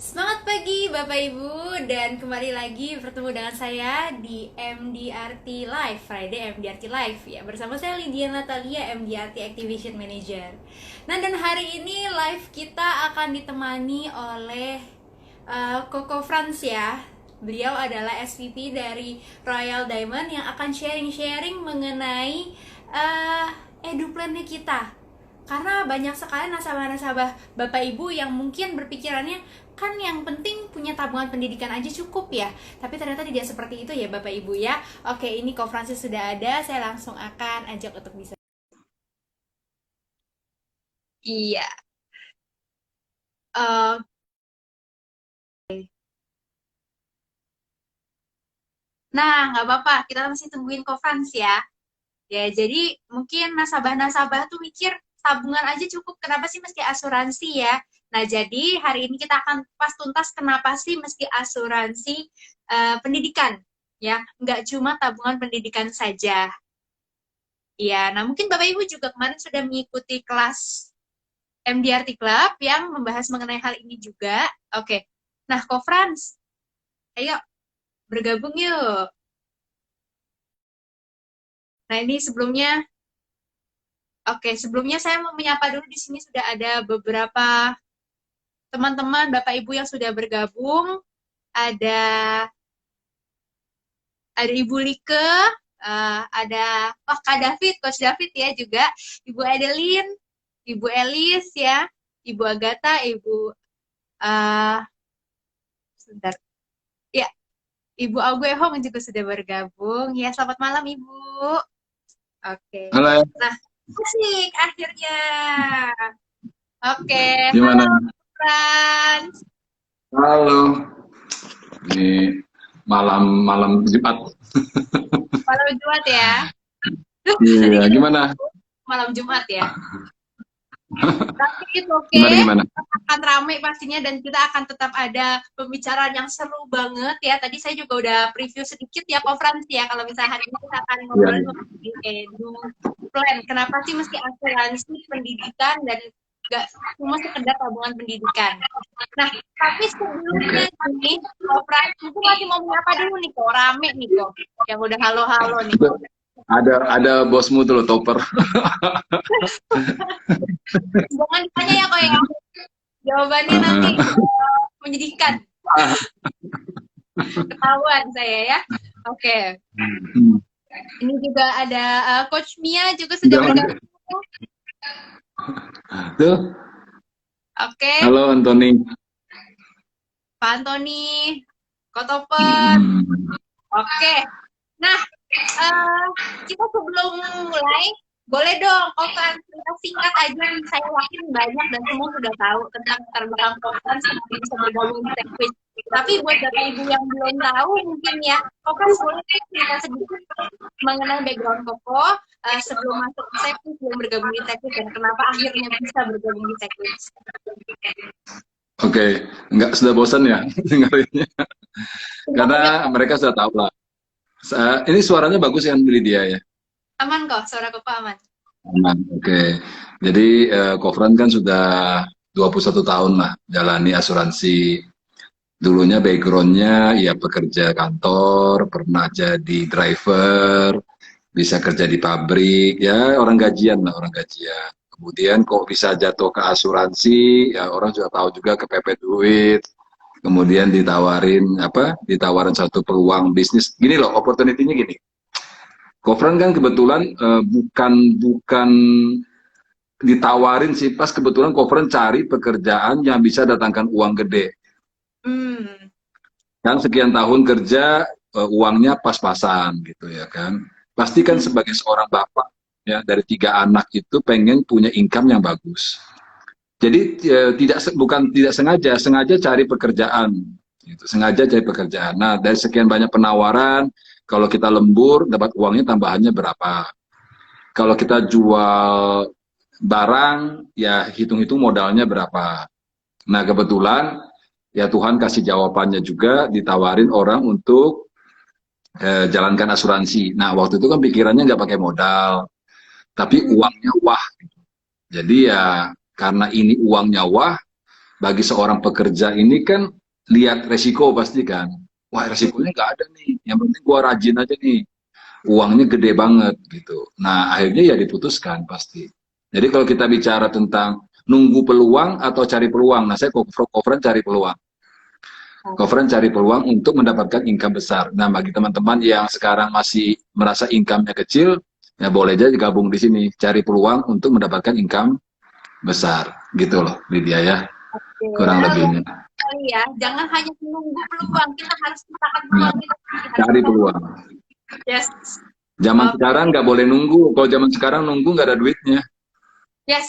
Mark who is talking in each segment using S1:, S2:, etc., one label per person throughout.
S1: Semangat pagi Bapak Ibu dan kembali lagi bertemu dengan saya di MDRT Live, Friday MDRT Live ya, bersama saya Lydia Natalia, MDRT Activation Manager. Nah, dan hari ini live kita akan ditemani oleh Koko Franz ya. Beliau adalah SVP dari Royal Diamond yang akan sharing-sharing mengenai eduplannya kita, karena banyak sekali nasabah-nasabah Bapak Ibu yang mungkin berpikirannya kan yang penting punya tabungan pendidikan aja cukup ya, tapi ternyata tidak seperti itu ya Bapak Ibu ya. Oke, ini konferensi sudah ada, saya langsung akan ajak untuk bisa. Iya. uh, nah, nggak apa-apa, kita masih tungguin konferensi ya. Ya, jadi mungkin nasabah-nasabah tuh mikir tabungan aja cukup, kenapa sih mesti asuransi ya? Nah, jadi hari ini kita akan pas tuntas kenapa sih mesti asuransi pendidikan, ya, nggak cuma tabungan pendidikan saja. Ya, nah mungkin Bapak Ibu juga kemarin sudah mengikuti kelas MDRT Club yang membahas mengenai hal ini juga. Oke, nah Ko Frans, ayo bergabung yuk. Nah ini sebelumnya, oke, sebelumnya saya mau menyapa dulu, di sini sudah ada beberapa teman-teman Bapak Ibu yang sudah bergabung. Ada Ibu Like, ada Kak David, Coach David ya juga, Ibu Adeline, Ibu Elis ya, Ibu Agatha, Ibu uh, sebentar. Ya, Ibu Augue Hong juga sudah bergabung. Ya, selamat malam Ibu. Oke.
S2: Halo,
S1: Nah, asik akhirnya. Oke, halo
S2: gimana?
S1: Frans.
S2: Halo, ini malam Jumat.
S1: Malam Jumat ya. Tadi
S2: Iya,
S1: kita
S2: gimana?
S1: malam Jumat ya. Tapi itu oke,
S2: Gimana gimana?
S1: akan ramai pastinya dan kita akan tetap ada pembicaraan yang seru banget ya. Tadi saya juga udah preview sedikit ya konferensi ya. Kalau misalnya hari ini kita akan
S2: Iya,
S1: ngobrol
S2: iya.
S1: mengenai edu plan. Kenapa sih mesti asuransi pendidikan dan gak cuma sekedar tabungan pendidikan. Nah, tapi sebelumnya
S2: Oke.
S1: nih, konferensi itu masih mau menyapa dulu nih kok, rame nih kok. Yang udah halo-halo nih.
S2: Itu ada bosmu tuh loh, Topper.
S1: Jangan ditanya ya kok ya. Jawabannya nanti menyedihkan. Ketahuan saya ya. Oke.
S2: Hmm.
S1: Ini juga ada Coach Mia juga sudah
S2: Jangan.
S1: bergabung.
S2: Tuh,
S1: Oke.
S2: halo Anthony.
S1: Pak Antoni, Kotoper. Oke. Nah, kita sebelum mulai, boleh dong Kofan cerita singkat aja. Saya yakin banyak dan semua sudah tahu tentang latar belakang Kofan sebelum bisa bergabung di TechWiz. Tapi buat Bapak Ibu yang belum tahu mungkin ya, Kofan boleh cerita sedikit mengenai background Koko sebelum masuk ke TechWiz, sebelum bergabung di TechWiz, dan kenapa akhirnya bisa bergabung di TechWiz.
S2: Oke, nggak sudah bosan ya dengerinnya? Karena mereka sudah tahu lah. Ini suaranya bagus ya, Lydia ya?
S1: Aman kok, suara Koko aman.
S2: Aman, oke. Jadi, Kofran kan sudah 21 tahun lah jalani asuransi. Dulunya backgroundnya ya pekerja kantor, pernah jadi driver, bisa kerja di pabrik, ya orang gajian lah, orang gajian. Kemudian kok bisa jatuh ke asuransi, ya orang juga tahu juga kepepet duit. Kemudian ditawarin apa? Ditawarin satu peluang bisnis. Gini loh, opportunity-nya gini. Kofran kan kebetulan bukan bukan ditawarin sih, pas kebetulan Kofran cari pekerjaan yang bisa datangkan uang gede. Kan sekian tahun kerja, uangnya pas-pasan gitu ya kan. Pasti kan sebagai seorang bapak ya dari 3 anak itu pengen punya income yang bagus. Jadi bukan tidak sengaja cari pekerjaan gitu. Sengaja cari pekerjaan. Nah, dari sekian banyak penawaran, kalau kita lembur dapat uangnya tambahannya berapa. Kalau kita jual barang ya hitung-hitung modalnya berapa. Nah, kebetulan ya Tuhan kasih jawabannya juga, ditawarin orang untuk jalankan asuransi. Nah, waktu itu kan pikirannya nggak pakai modal, tapi uangnya wah. Jadi ya karena ini uangnya wah, bagi seorang pekerja ini kan lihat resiko pasti kan. Wah, resikonya nggak ada nih. Yang penting gua rajin aja nih. Uangnya gede banget gitu. Nah, akhirnya ya diputuskan pasti. Jadi kalau kita bicara tentang nunggu peluang atau cari peluang, nah saya coveran cari peluang. Coveran cari peluang untuk mendapatkan income besar. Nah, bagi teman-teman yang sekarang masih merasa income-nya kecil, ya boleh aja gabung di sini. Cari peluang untuk mendapatkan income besar. Gitu loh, Lydia ya.
S1: Oke,
S2: Kurang lebihnya.
S1: kali ya. Jangan hanya menunggu peluang, kita harus menciptakan
S2: Nah,
S1: peluang kita sendiri. Harus
S2: cari
S1: kita.
S2: peluang.
S1: Yes.
S2: Zaman
S1: Oke.
S2: sekarang nggak boleh nunggu. Kalau zaman sekarang nunggu nggak ada duitnya.
S1: Yes.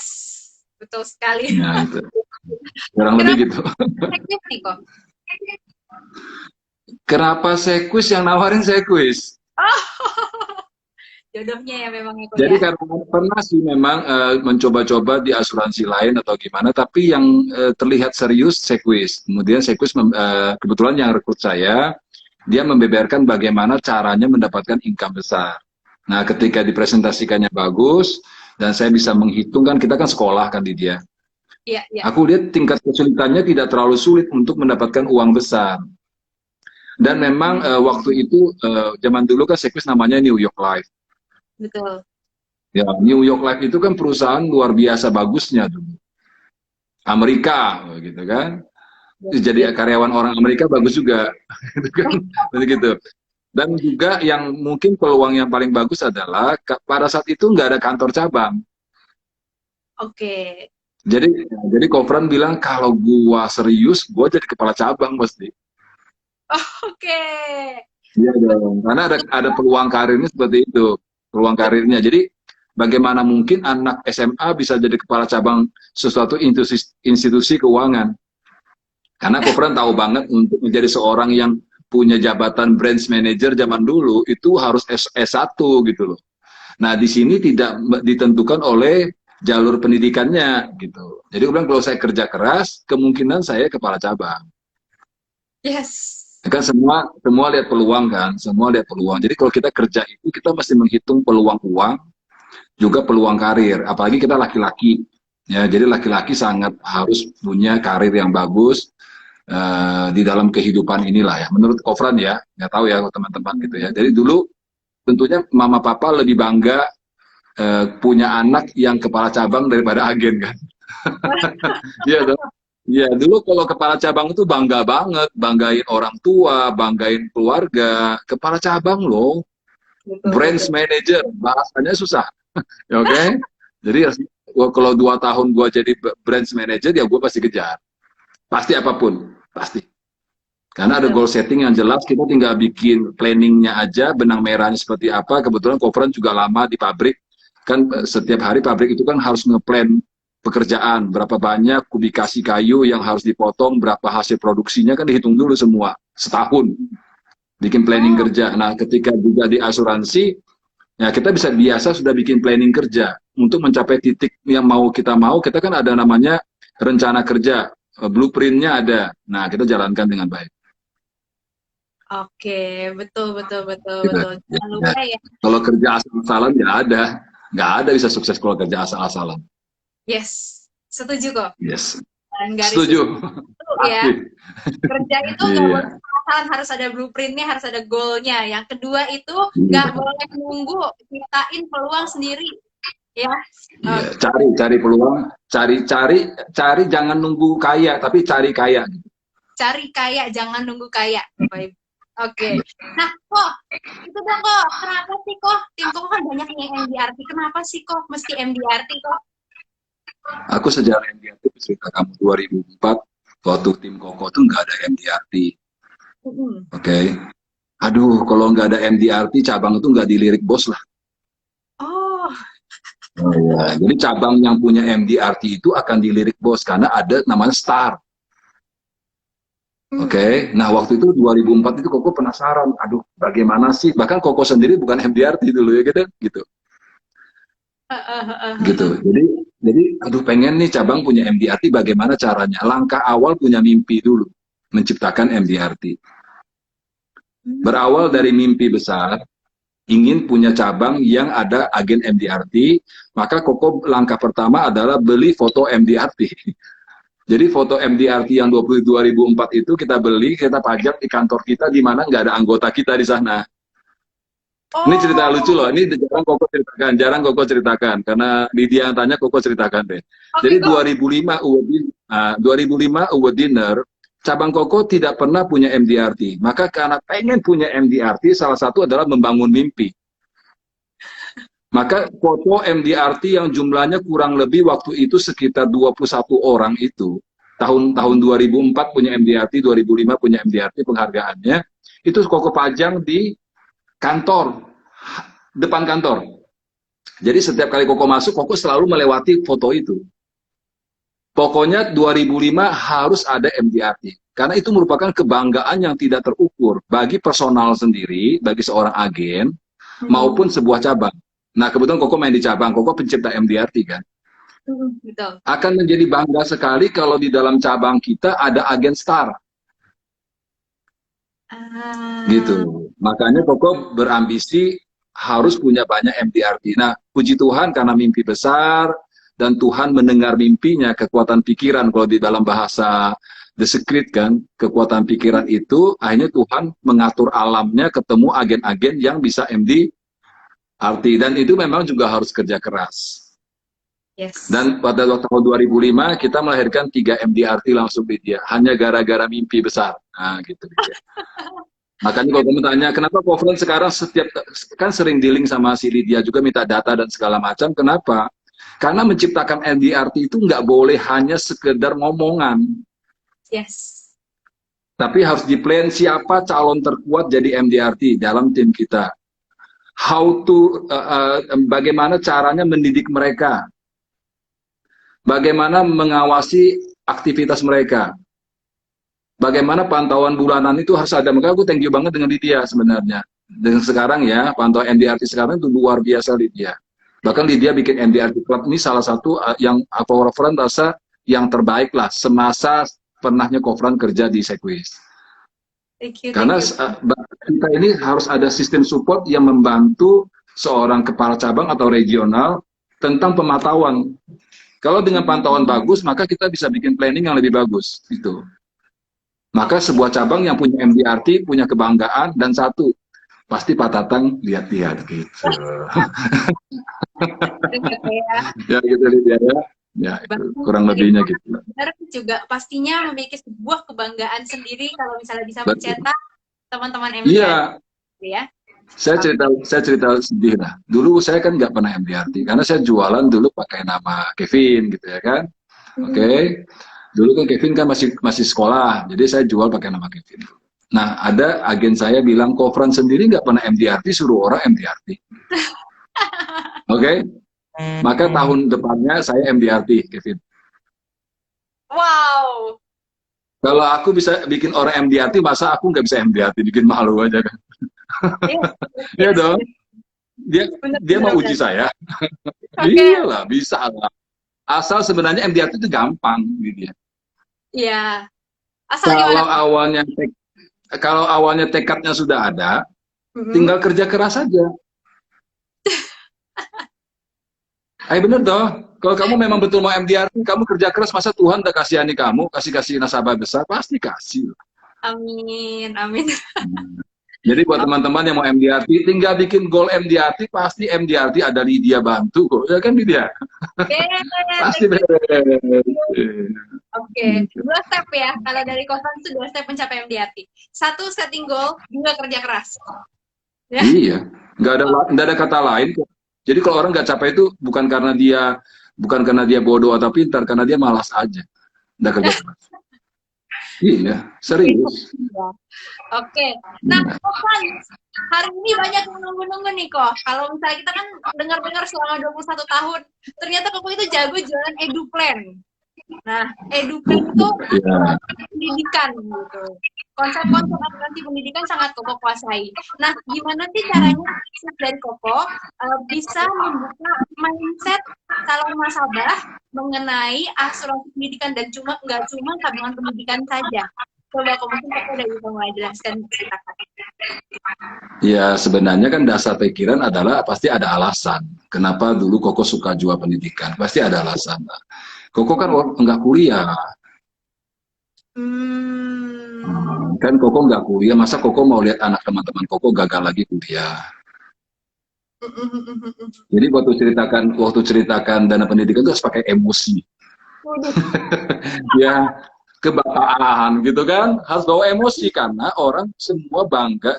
S1: Betul sekali.
S2: Nah, itu. Kurang lebih
S1: Kenapa
S2: gitu.
S1: teknik nih kok?
S2: Kenapa Sekwis yang nawarin Sekwis?
S1: Oh, jodohnya ya memang ya kok
S2: Jadi
S1: ya.
S2: karena pernah sih memang mencoba-coba di asuransi lain atau gimana, tapi yang terlihat serius Sekwis. Kemudian Sekwis kebetulan yang rekrut saya, dia membeberkan bagaimana caranya mendapatkan income besar. Nah, ketika dipresentasikannya bagus, dan saya bisa menghitung kan, kita kan sekolah kan di dia.
S1: Iya, iya.
S2: Aku lihat tingkat kesulitannya tidak terlalu sulit untuk mendapatkan uang besar. Dan memang waktu itu, zaman dulu kan Sekwis namanya New York Life.
S1: Betul.
S2: Ya, New York Life itu kan perusahaan luar biasa bagusnya dulu. Amerika, gitu kan. Jadi karyawan orang Amerika bagus juga, gitu kan. Begitu. Dan juga yang mungkin peluang yang paling bagus adalah pada saat itu nggak ada kantor cabang.
S1: Oke.
S2: Jadi Kofran bilang kalau gua serius, gua jadi kepala cabang pasti.
S1: Oke.
S2: Iya dong. Karena ada peluang karirnya seperti itu, peluang karirnya. Jadi bagaimana mungkin anak SMA bisa jadi kepala cabang sesuatu institusi keuangan? Karena Kofran tahu banget untuk menjadi seorang yang punya jabatan branch manager zaman dulu itu harus S1 gitu loh. Nah, di sini tidak ditentukan oleh jalur pendidikannya gitu. Jadi aku bilang kalau saya kerja keras, kemungkinan saya kepala cabang.
S1: Yes.
S2: Kan semua lihat peluang kan, semua lihat peluang. Jadi kalau kita kerja itu kita mesti menghitung peluang uang, juga peluang karir. Apalagi kita laki-laki, ya. Jadi laki-laki sangat harus punya karir yang bagus di dalam kehidupan inilah ya. Menurut Kofran ya, nggak tahu ya teman-teman gitu ya. Jadi dulu tentunya mama papa lebih bangga punya anak yang kepala cabang daripada agen kan. Iya dong. Iya, dulu kalau kepala cabang itu bangga banget, banggain orang tua, banggain keluarga. Kepala cabang loh,
S1: Betul,
S2: branch
S1: betul.
S2: manager, bahasanya susah. Ya, oke? Okay? Jadi kalau 2 tahun gua jadi branch manager, ya gua pasti kejar. Pasti apapun, pasti. Karena ada
S1: Betul.
S2: goal setting yang jelas, kita tinggal bikin planningnya aja, benang merahnya seperti apa. Kebetulan Kofran juga lama di pabrik, kan setiap hari pabrik itu kan harus ngeplan pekerjaan, berapa banyak kubikasi kayu yang harus dipotong, berapa hasil produksinya kan dihitung dulu semua, setahun, bikin planning
S1: Oh,
S2: kerja. Nah, ketika juga di asuransi, ya kita biasa sudah bikin planning kerja, untuk mencapai titik yang kita kan ada namanya rencana kerja, blueprintnya ada, nah kita jalankan dengan baik.
S1: oke. Betul, betul, betul,
S2: Gitu.
S1: betul.
S2: Ya,
S1: Jangan
S2: ya.
S1: lupa ya.
S2: Kalau kerja asal-asalan nggak ada bisa sukses kalau kerja asal-asalan.
S1: Yes. Setuju kok.
S2: Yes,
S1: Dan garis
S2: setuju.
S1: itu ya.
S2: Pasti.
S1: Kerja itu nggak boleh
S2: Iya,
S1: asal harus ada blueprintnya, harus ada goalnya. Yang kedua itu nggak
S2: iya,
S1: boleh nunggu, ciptain peluang sendiri. Ya.
S2: iya.
S1: Oke.
S2: Cari peluang, cari jangan nunggu kaya, tapi cari kaya.
S1: Cari kaya, jangan nunggu kaya. Oke. Nah, kok itu dong kok. Kenapa sih kok tim kok kan banyak yang MDRT? Kenapa sih kok mesti MDRT kok?
S2: Aku sejarah MDRT cerita kamu 2004 waktu tim Koko tuh nggak ada MDRT,
S1: Mm-mm.
S2: oke? Okay? Aduh, kalau nggak ada MDRT cabang itu nggak dilirik bos lah.
S1: Oh,
S2: Oh, ya. Jadi cabang yang punya MDRT itu akan dilirik bos karena ada namanya star. Oke,
S1: mm.
S2: nah waktu itu 2004 itu Koko penasaran, aduh bagaimana sih, bahkan Koko sendiri bukan MDRT dulu ya gitu, gitu. Jadi, aduh pengen nih cabang punya MDRT, bagaimana caranya? Langkah awal punya mimpi dulu, menciptakan MDRT. Berawal dari mimpi besar, ingin punya cabang yang ada agen MDRT, maka Koko langkah pertama adalah beli foto MDRT. Jadi foto MDRT yang 2004 itu kita beli, kita pajak di kantor kita di mana nggak ada anggota kita di sana. Ini cerita lucu
S1: Oh,
S2: loh, ini jarang Koko ceritakan, karena Lydia yang tanya Koko ceritakan deh.
S1: oke
S2: Jadi
S1: kok.
S2: 2005 Award Dinner, cabang Koko tidak pernah punya MDRT. Maka karena pengen punya MDRT, salah satu adalah membangun mimpi. Maka foto MDRT yang jumlahnya kurang lebih waktu itu sekitar 21 orang itu, tahun 2004 punya MDRT, 2005 punya MDRT penghargaannya, itu Koko pajang di kantor, depan kantor. Jadi setiap kali Koko masuk, Koko selalu melewati foto itu. Pokoknya 2005 harus ada MDRT. Karena itu merupakan kebanggaan yang tidak terukur bagi personal sendiri, bagi seorang agen, maupun sebuah cabang. Nah, kebetulan Koko main di cabang, Koko pencipta MDRT kan.
S1: Betul.
S2: Akan menjadi bangga sekali kalau di dalam cabang kita ada agen star.
S1: Ah,
S2: Gitu. Makanya Koko berambisi harus punya banyak MDRT. Nah, puji Tuhan karena mimpi besar, dan Tuhan mendengar mimpinya, kekuatan pikiran, kalau di dalam bahasa The Secret kan, kekuatan pikiran itu, akhirnya Tuhan mengatur alamnya, ketemu agen-agen yang bisa MDRT. Dan itu memang juga harus kerja keras.
S1: yes.
S2: Dan pada waktu tahun 2005 kita melahirkan 3 MDRT langsung di dia, hanya gara-gara mimpi besar. Nah, gitu dia. Makanya kalau kamu tanya, kenapa Kofran sekarang setiap, kan sering dealing sama si Lydia juga minta data dan segala macam, kenapa? Karena menciptakan MDRT itu nggak boleh hanya sekedar ngomongan,
S1: Yes.
S2: tapi harus di-plan siapa calon terkuat jadi MDRT dalam tim kita. How to, bagaimana caranya mendidik mereka, bagaimana mengawasi aktivitas mereka, bagaimana pantauan bulanan itu harus ada. Maka aku thank you banget dengan Lydia sebenarnya. Dengan sekarang ya, pantauan MDRT sekarang itu luar biasa Lydia. Bahkan Lydia bikin MDRT Club ini salah satu yang Kofran rasa yang terbaik lah semasa pernahnya Kofran kerja di Sequis.
S1: Thank
S2: Karena
S1: you.
S2: kita ini harus ada sistem support yang membantu seorang kepala cabang atau regional tentang pemantauan. Kalau dengan pantauan bagus, maka kita bisa bikin planning yang lebih bagus. Gitu. Maka
S1: Oke.
S2: sebuah cabang yang punya MDRT, punya kebanggaan, dan satu, pasti Pak Tatang lihat-lihat gitu.
S1: Ya.
S2: Ya gitu ya. Ya itu
S1: Bahkan
S2: kurang
S1: dari
S2: lebihnya gitu.
S1: benar juga pastinya memiliki sebuah kebanggaan sendiri kalau misalnya bisa
S2: Betul.
S1: mencetak teman-teman MDR
S2: Iya,
S1: ya.
S2: saya cerita sedih lah. Dulu saya kan nggak pernah MDRT karena saya jualan dulu pakai nama Kevin gitu ya kan. Oke. Dulu kan Kevin kan masih sekolah, jadi saya jual pakai nama Kevin. Nah, ada agen saya bilang, Kofran sendiri nggak pernah MDRT, suruh orang MDRT. Oke? Maka tahun depannya saya MDRT, Kevin.
S1: Wow.
S2: Kalau aku bisa bikin orang MDRT, masa aku nggak bisa MDRT? Bikin malu aja kan?
S1: Yes,
S2: Iya
S1: yes,
S2: dong.
S1: yes.
S2: Dia
S1: Benar,
S2: dia
S1: benar,
S2: mau
S1: benar.
S2: uji saya.
S1: Oke.
S2: Iyalah, bisa lah. Asal sebenarnya MDRT itu gampang, gitu ya.
S1: Iya. Asal gimana?
S2: Kalau awalnya kalau awalnya tekadnya sudah ada, tinggal kerja keras saja. Bener dong. Kalau kamu memang betul mau MDRT, kamu kerja keras, masa Tuhan udah kasihani kamu, kasih nasabah besar, pasti kasih.
S1: Amin, amin.
S2: Jadi buat
S1: Oke,
S2: teman-teman yang mau MDRT, tinggal bikin goal MDRT, pasti MDRT ada Lydia bantu kok. Ya kan Lydia? Pasti
S1: thank you.
S2: beres.
S1: Oke, dua step ya. Kalau dari Kofan itu dua step mencapai MDRT. Satu, setting goal, dua, kerja keras. Ya.
S2: Iya, nggak ada kata lain kok. Jadi kalau orang nggak capai itu bukan karena dia bodoh atau pintar, karena dia malas aja. Nggak kerja keras. Iya, serius.
S1: Oke. Nah, Kofan, hari ini banyak yang nunggu-nunggu nih kok. Kalau misalnya kita kan dengar-dengar selama 21 tahun, ternyata Koko itu jago jualan eduplan. Nah, eduplan itu
S2: Ya.
S1: pendidikan gitu. Konsep-konsep asuransi pendidikan sangat Koko kuasai. Nah, gimana sih caranya dari Koko bisa membuka mindset calon nasabah mengenai asuransi pendidikan dan nggak cuma tabungan pendidikan saja. Coba mungkin Koko udah bisa mulai jelaskan ceritakan.
S2: Ya, sebenarnya kan dasar pikiran adalah pasti ada alasan. Kenapa dulu Koko suka jual pendidikan? Pasti ada alasan. Koko kan nggak kuliah.
S1: Hmm.
S2: Kan Koko nggak kuliah, masa Koko mau lihat anak teman-teman Koko gagal lagi kuliah? Jadi waktu ceritakan dana pendidikan itu harus pakai emosi.
S1: Waduh.
S2: Ya, kebapaan gitu kan, harus bawa emosi karena orang semua bangga.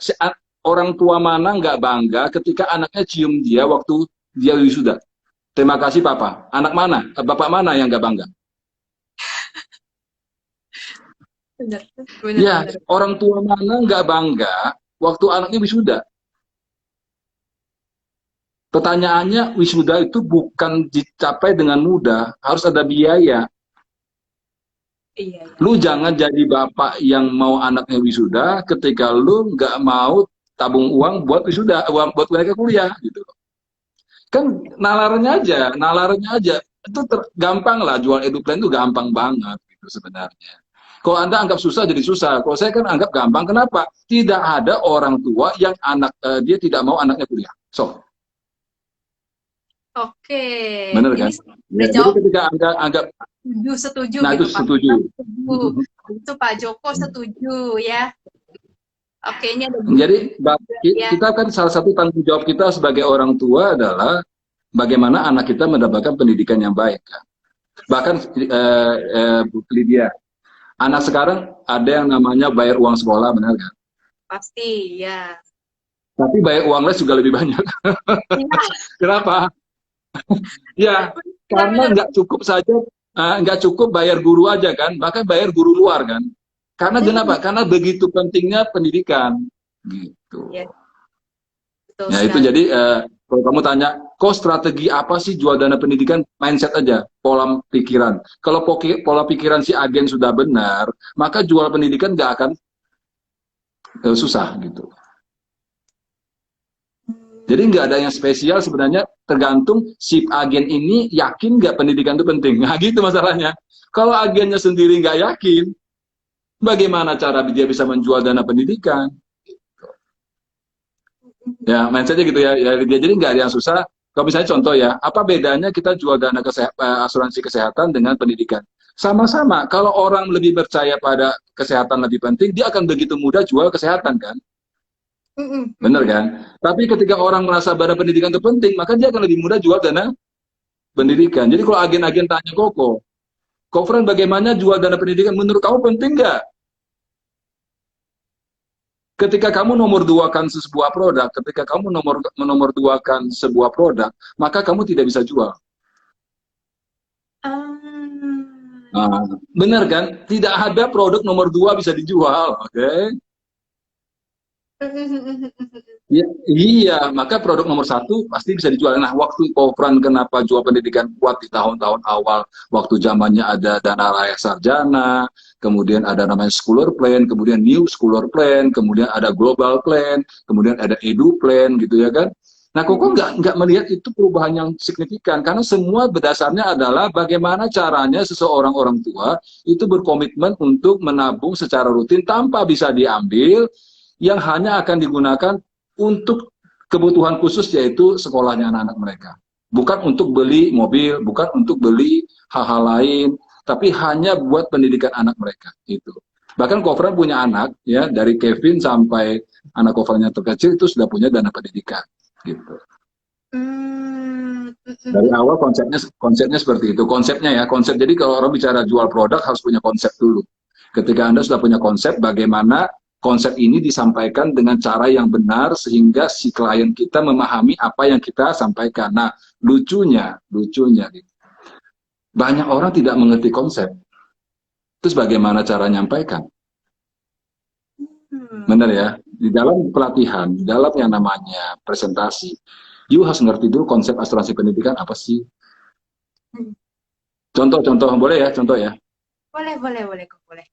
S2: Orang tua mana nggak bangga ketika anaknya cium dia waktu dia wisuda? Terima kasih papa. Anak mana? Bapak mana yang nggak bangga?
S1: Bener, bener,
S2: Ya,
S1: bener.
S2: orang tua mana nggak bangga waktu anaknya wisuda? Pertanyaannya, wisuda itu bukan dicapai dengan mudah, harus ada biaya.
S1: Iya, iya,
S2: Lu
S1: iya.
S2: jangan jadi bapak yang mau anaknya wisuda ketika lu nggak mau tabung uang buat wisuda, uang buat mereka kuliah gitu. Kan nalarnya aja. Itu gampang lah, jual eduplan itu gampang banget gitu sebenarnya. Kalau Anda anggap susah jadi susah. Kalau saya kan anggap gampang. Kenapa? Tidak ada orang tua yang dia tidak mau anaknya kuliah. So,
S1: Oke,
S2: bener
S1: ini
S2: kan? Ya,
S1: udah
S2: jadi
S1: jawab
S2: ketika Anda anggap,
S1: setuju, setuju
S2: nah
S1: gitu
S2: itu
S1: Pak.
S2: setuju.
S1: Setuju. Itu Pak Joko setuju ya. Oke, ini ada
S2: Jadi
S1: ya.
S2: kita kan salah satu tanggung jawab kita sebagai orang tua adalah bagaimana anak kita mendapatkan pendidikan yang baik. Bahkan Bu Lydia, anak
S1: Hmm,
S2: sekarang ada yang namanya bayar uang sekolah, benar kan?
S1: pasti ya.
S2: Tapi bayar uang les juga lebih banyak.
S1: Iya,
S2: Kenapa? Ya,
S1: benar,
S2: karena
S1: benar,
S2: nggak
S1: benar.
S2: cukup saja, nggak cukup bayar guru aja kan, bahkan bayar guru luar kan. Karena
S1: Hmm,
S2: kenapa? Karena begitu pentingnya pendidikan, gitu.
S1: ya, betul
S2: Ya itu
S1: sekali.
S2: jadi kalau kamu tanya, kok strategi apa sih jual dana pendidikan? Mindset aja, pola pikiran. Kalau pola pikiran si agen sudah benar, maka jual pendidikan nggak akan susah gitu. Jadi nggak ada yang spesial sebenarnya, tergantung si agen ini yakin nggak pendidikan itu penting. Nah gitu masalahnya. Kalau agennya sendiri nggak yakin, bagaimana cara dia bisa menjual dana pendidikan? Ya mindsetnya gitu ya. Dia jadi nggak ada yang susah. Kalau misalnya contoh ya, apa bedanya kita jual dana asuransi kesehatan dengan pendidikan? Sama-sama. Kalau orang lebih percaya pada kesehatan lebih penting, dia akan begitu mudah jual kesehatan kan? Bener kan? Tapi ketika orang merasa dana pendidikan itu penting, maka dia akan lebih mudah jual dana pendidikan. Jadi kalau agen-agen tanya Kok Fran bagaimana jual dana pendidikan? Menurut kamu penting nggak? Ketika kamu nomor duakan sebuah produk, ketika kamu nomor duakan sebuah produk, maka kamu tidak bisa jual. Nah, benar kan? Tidak ada produk nomor dua bisa dijual, oke? Okay? Ya, iya, maka produk nomor satu pasti bisa dijual. Nah, waktu Kofran kenapa jual pendidikan kuat di tahun-tahun awal, waktu zamannya ada dana layak sarjana, kemudian ada namanya scholar plan, kemudian new scholar plan, kemudian ada global plan, kemudian ada edu plan, gitu ya kan? Nah, Koko nggak melihat itu perubahan yang signifikan, karena semua berdasarnya adalah bagaimana caranya seseorang orang tua itu berkomitmen untuk menabung secara rutin tanpa bisa diambil, yang hanya akan digunakan untuk kebutuhan khusus yaitu sekolahnya anak-anak mereka. Bukan untuk beli mobil, bukan untuk beli hal-hal lain, tapi hanya buat pendidikan anak mereka. Itu. Bahkan Kofran punya anak, ya dari Kevin sampai anak Kofrannya terkecil itu sudah punya dana pendidikan. Gitu. Dari awal konsepnya seperti itu. Konsepnya ya, konsep. Jadi kalau orang bicara jual produk harus punya konsep dulu. Ketika Anda sudah punya konsep, bagaimana konsep ini disampaikan dengan cara yang benar sehingga si klien kita memahami apa yang kita sampaikan. Nah, lucunya, banyak orang tidak mengerti konsep. Terus bagaimana cara menyampaikan? Benar ya? Di dalam pelatihan, di dalam yang namanya presentasi, you harus ngerti dulu konsep asuransi pendidikan apa sih? Contoh-contoh, boleh ya? Contoh ya.
S1: Boleh, boleh, boleh, kok boleh.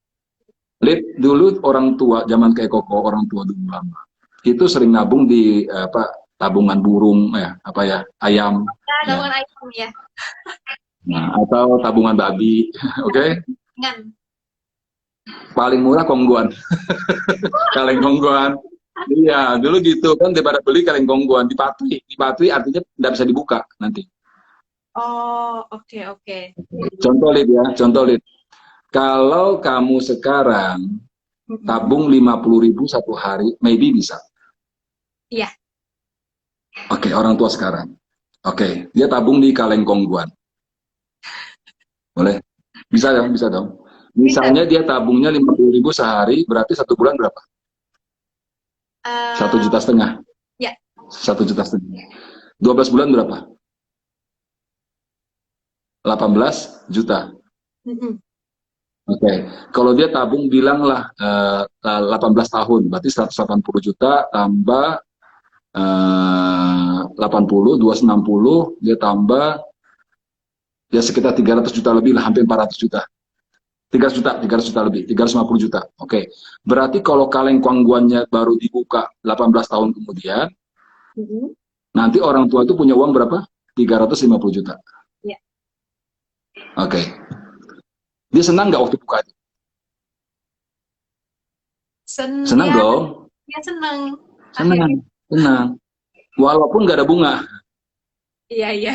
S2: Lid, dulu orang tua, zaman kayak Koko, orang tua dulu lama, itu sering nabung di apa tabungan burung ya, apa ya, ayam
S1: Ya,
S2: ya,
S1: daun ayam ya.
S2: nah, atau tabungan babi, oke, okay?
S1: Dengan.
S2: Paling murah kongguan, kaleng kongguan. Iya, dulu gitu kan daripada beli kaleng kongguan dipatui artinya tidak bisa dibuka nanti.
S1: Oh, oke, oke. Jadi,
S2: Contoh Lid ya, contoh Lid. Kalau kamu sekarang
S1: Mm-mm.
S2: tabung 50.000 satu hari, maybe bisa.
S1: Iya,
S2: Oke, orang tua sekarang. Oke, dia tabung di Kaleng Kongguan. Boleh? Bisa dong, bisa dong.
S1: bisa.
S2: Misalnya dia tabungnya 50.000 sehari, berarti 1 bulan berapa? Satu
S1: Eh,
S2: juta setengah.
S1: ya.
S2: 1,5 juta. 12 bulan berapa? 18 juta.
S1: Mm-mm.
S2: Oke, kalau dia tabung bilanglah 18 tahun, berarti 180 juta tambah 80, 260, dia tambah ya sekitar 300 juta lebih lah, hampir 400 juta. 300 juta lebih, 350 juta. Oke, berarti kalau kaleng kuangguannya baru dibuka 18 tahun kemudian,
S1: Mm-mm.
S2: nanti orang tua itu punya uang berapa? 350 juta.
S1: Ya.
S2: Oke, dia senang nggak waktu buka itu? Senang
S1: Ya,
S2: dong,
S1: ya seneng
S2: senang,
S1: akhirnya.
S2: senang. Walaupun nggak ada bunga,
S1: Iya, iya.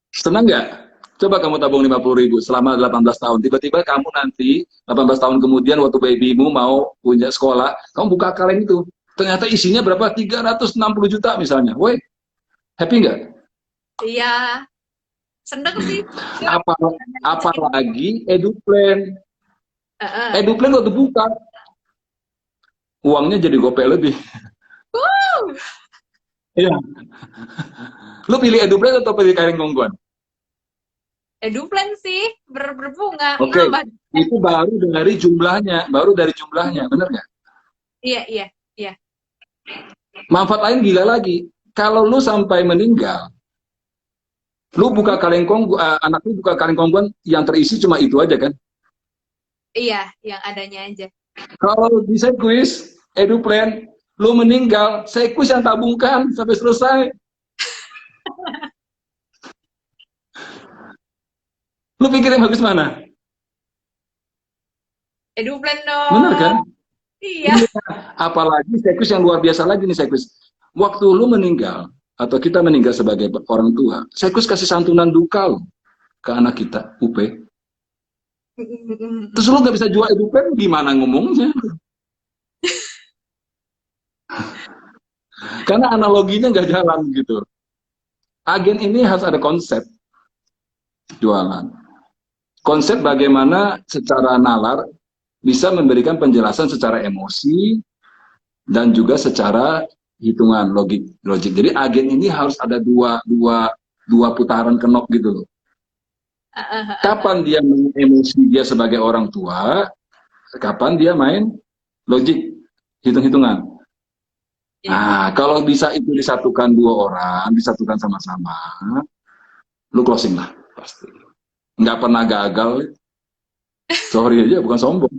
S2: senang nggak? Coba kamu tabung 50.000 selama 18 tahun. Tiba-tiba kamu nanti 18 tahun kemudian waktu babymu mau punya sekolah, kamu buka kaleng itu. Ternyata isinya berapa? 360 juta misalnya. Woi, happy nggak?
S1: Iya, seneng sih. Ya,
S2: Apa,
S1: rezeki.
S2: apalagi eduplan.
S1: Heeh.
S2: Eduplan waktu buka, uangnya jadi gopay lebih.
S1: Wuh,
S2: Iya. Lu pilih eduplan atau pilih kaleng kongguan?
S1: eduplan sih berbunga
S2: Oke,
S1: nambah.
S2: itu baru dari jumlahnya, bener nggak?
S1: Iya, iya, iya.
S2: Manfaat lain gila lagi. Kalau lu sampai meninggal, lu buka
S1: Mm-mm.
S2: kaleng kongguan, anak lu buka kaleng kongguan yang terisi cuma itu aja kan?
S1: Iya, yang adanya aja.
S2: Kalau di sekuis, eduplan, lu meninggal, sekuis yang tabungkan sampai selesai. Lu pikir yang bagus mana?
S1: Eduplan
S2: Bener kan?
S1: dong. Iya.
S2: Iya. Apalagi sekuis yang luar biasa lagi nih sekuis. Waktu lu meninggal, atau kita meninggal sebagai orang tua, sekuis kasih santunan duka lu ke anak kita, UP. Terus lu nggak bisa jual eduplan, gimana ngomongnya? Karena analoginya nggak jalan gitu. Agen ini harus ada konsep jualan. Konsep bagaimana secara nalar bisa memberikan penjelasan secara emosi dan juga secara hitungan logik. Jadi agen ini harus ada dua putaran kenop gitu loh. Kapan dia main emosi dia sebagai orang tua, kapan dia main logik, hitung-hitungan.
S1: Iya.
S2: Nah, kalau bisa itu disatukan dua orang, disatukan sama-sama, lu closing lah pasti. Nggak pernah gagal. Sorry aja, bukan sombong.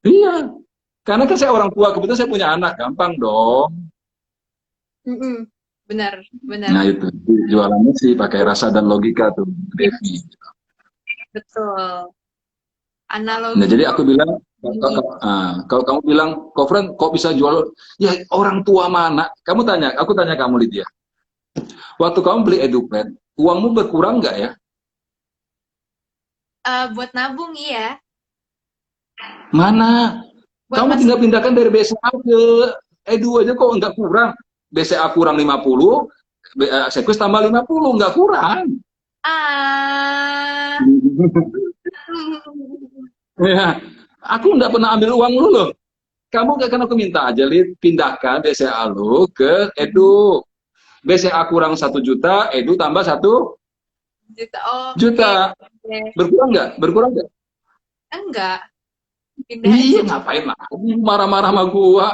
S2: Iya, karena kan saya orang tua, kebetulan saya punya anak, gampang dong.
S1: Mm-mm. Benar, benar.
S2: Nah itu, jualannya sih pakai rasa dan logika tuh, Devi.
S1: Yes, betul.
S2: Nah
S1: Analogi
S2: jadi aku bilang,
S1: ini.
S2: kalau kamu bilang, Kofren kok bisa jual? Ya orang tua mana? Aku tanya kamu Lydia. Waktu kamu beli eduplan, uangmu berkurang nggak ya?
S1: Buat nabung iya,
S2: Mana?
S1: buat
S2: Kamu
S1: masa.
S2: tinggal pindahkan dari BCA ke Edu aja kok nggak kurang. BCA kurang 50, Sekus tambah 50, nggak kurang.
S1: Ah.
S2: Ya, aku nggak pernah ambil uang lu loh. Kamu nggak, kan aku minta aja, Lid, pindahkan BCA lu ke Edu. BCA kurang 1 juta, Edu tambah
S1: 1 juta. Oke.
S2: Juta.
S1: Oke.
S2: Berkurang nggak? Berkurang nggak?
S1: Enggak, pindah
S2: Iya,
S1: aja.
S2: ngapain lah? Marah-marah sama gua.